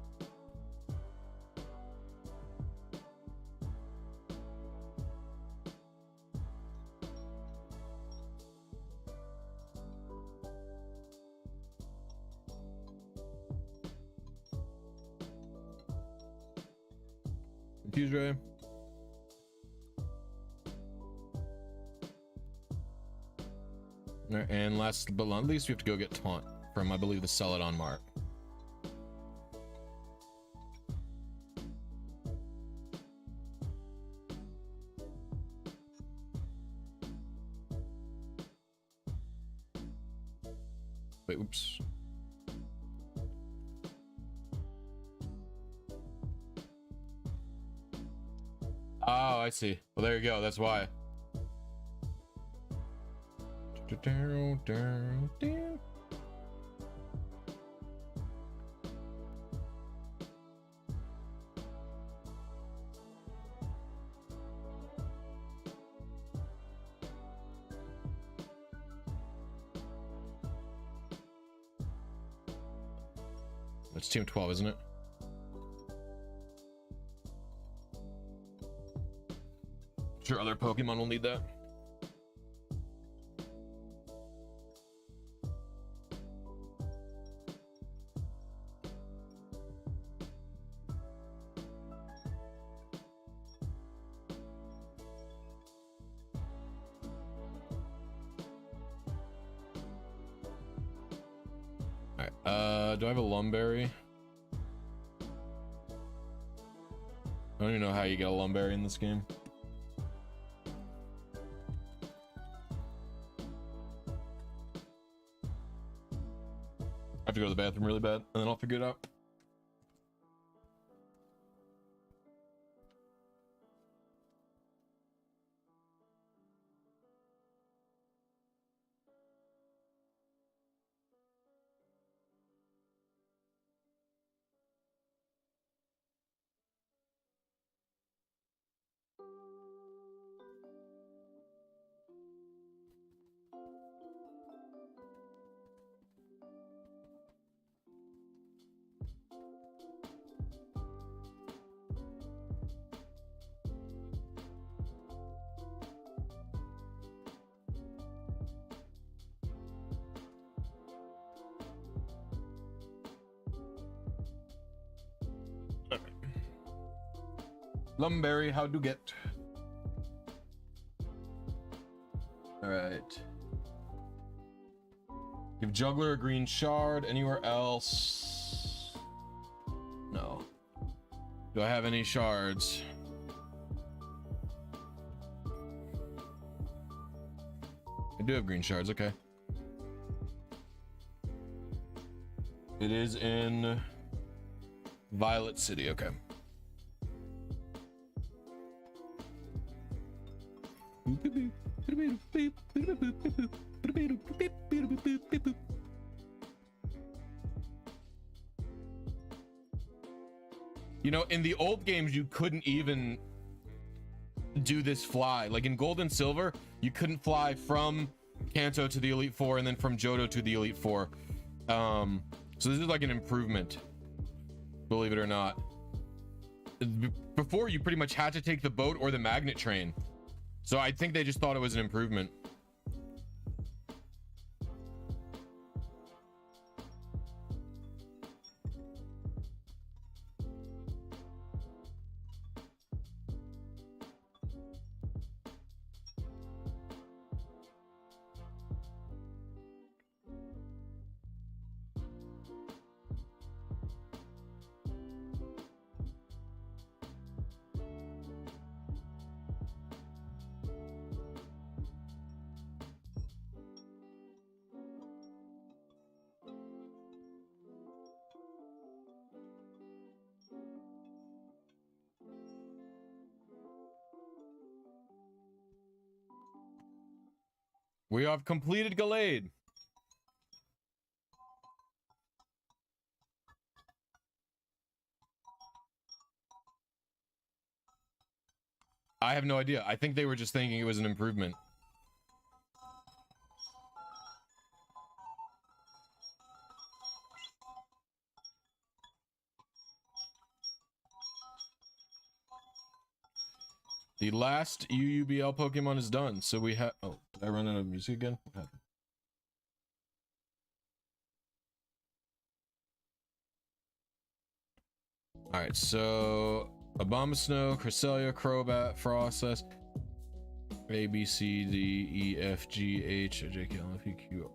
Speaker 1: Confuse ray. And last but not least, we have to go get taunt from, I believe, the Celadon Mark. Wait, oops. Oh, I see. Well, there you go. That's why. It's team 12, isn't it? Sure, other Pokemon will need that. Do I have a Lumberry? I don't even know how you get a Lumberry in this game. I have to go to the bathroom really bad, and then I'll figure it out. Lumberry, how to get? All right. Give Juggler a green shard. Anywhere else? No. Do I have any shards? I do have green shards. Okay. It is in Violet City. Okay. You know, in the old games, you couldn't even do this fly. Like in Gold and Silver, you couldn't fly from Kanto to the Elite Four and then from Johto to the Elite Four. So this is like an improvement, believe it or not. Before, you pretty much had to take the boat or the magnet train. So I think they just thought it was an improvement. We have completed Gallade. I have no idea. I think they were just thinking it was an improvement. The last UUBL Pokemon is done, so we have... Oh, did I run out of music again? What happened? Alright, so... Abomasnow, Cresselia, Crobat, Frostless, A, B, C, D, E, F, G, H, J, K, L, M, P, Q...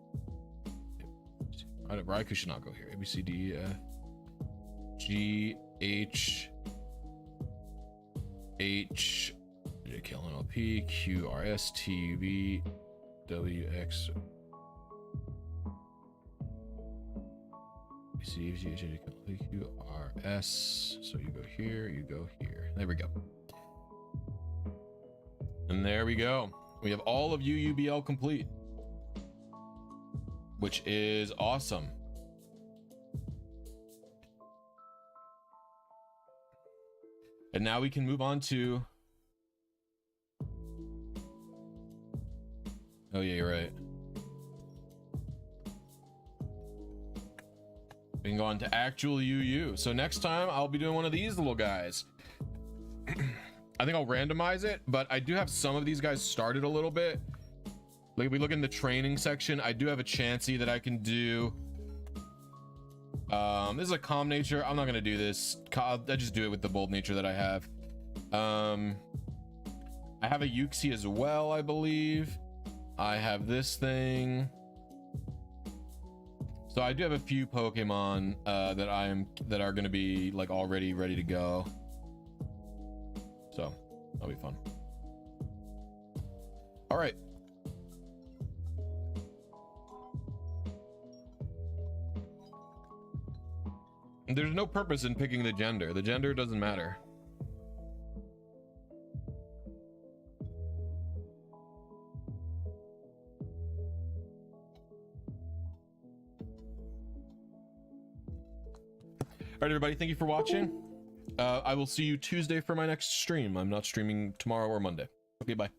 Speaker 1: Raikou should not go here. A, B, C, D, E, F, G, H... H... J, K, L, M, N, P, Q, R, S, T, V, W, X... B, C, G, H, J, K, L, M, P, Q, R, S. So you go here, you go here. There we go. And there we go. We have all of UUBL complete, which is awesome. And now we can move on to... Oh yeah, you're right. We can go on to actual UU. So next time I'll be doing one of these little guys. I think I'll randomize it, but I do have some of these guys started a little bit. Like if we look in the training section, I do have a Chansey that I can do. This is a calm nature. I'm not gonna do this. I just do it with the bold nature that I have. I have a Uxie as well, I believe. I have this thing. So I do have a few Pokemon that are gonna be like already ready to go. So that'll be fun. All right. There's no purpose in picking the gender. The gender doesn't matter. All right, everybody, thank you for watching. I will see you Tuesday for my next stream. I'm not streaming tomorrow or Monday. Okay, bye.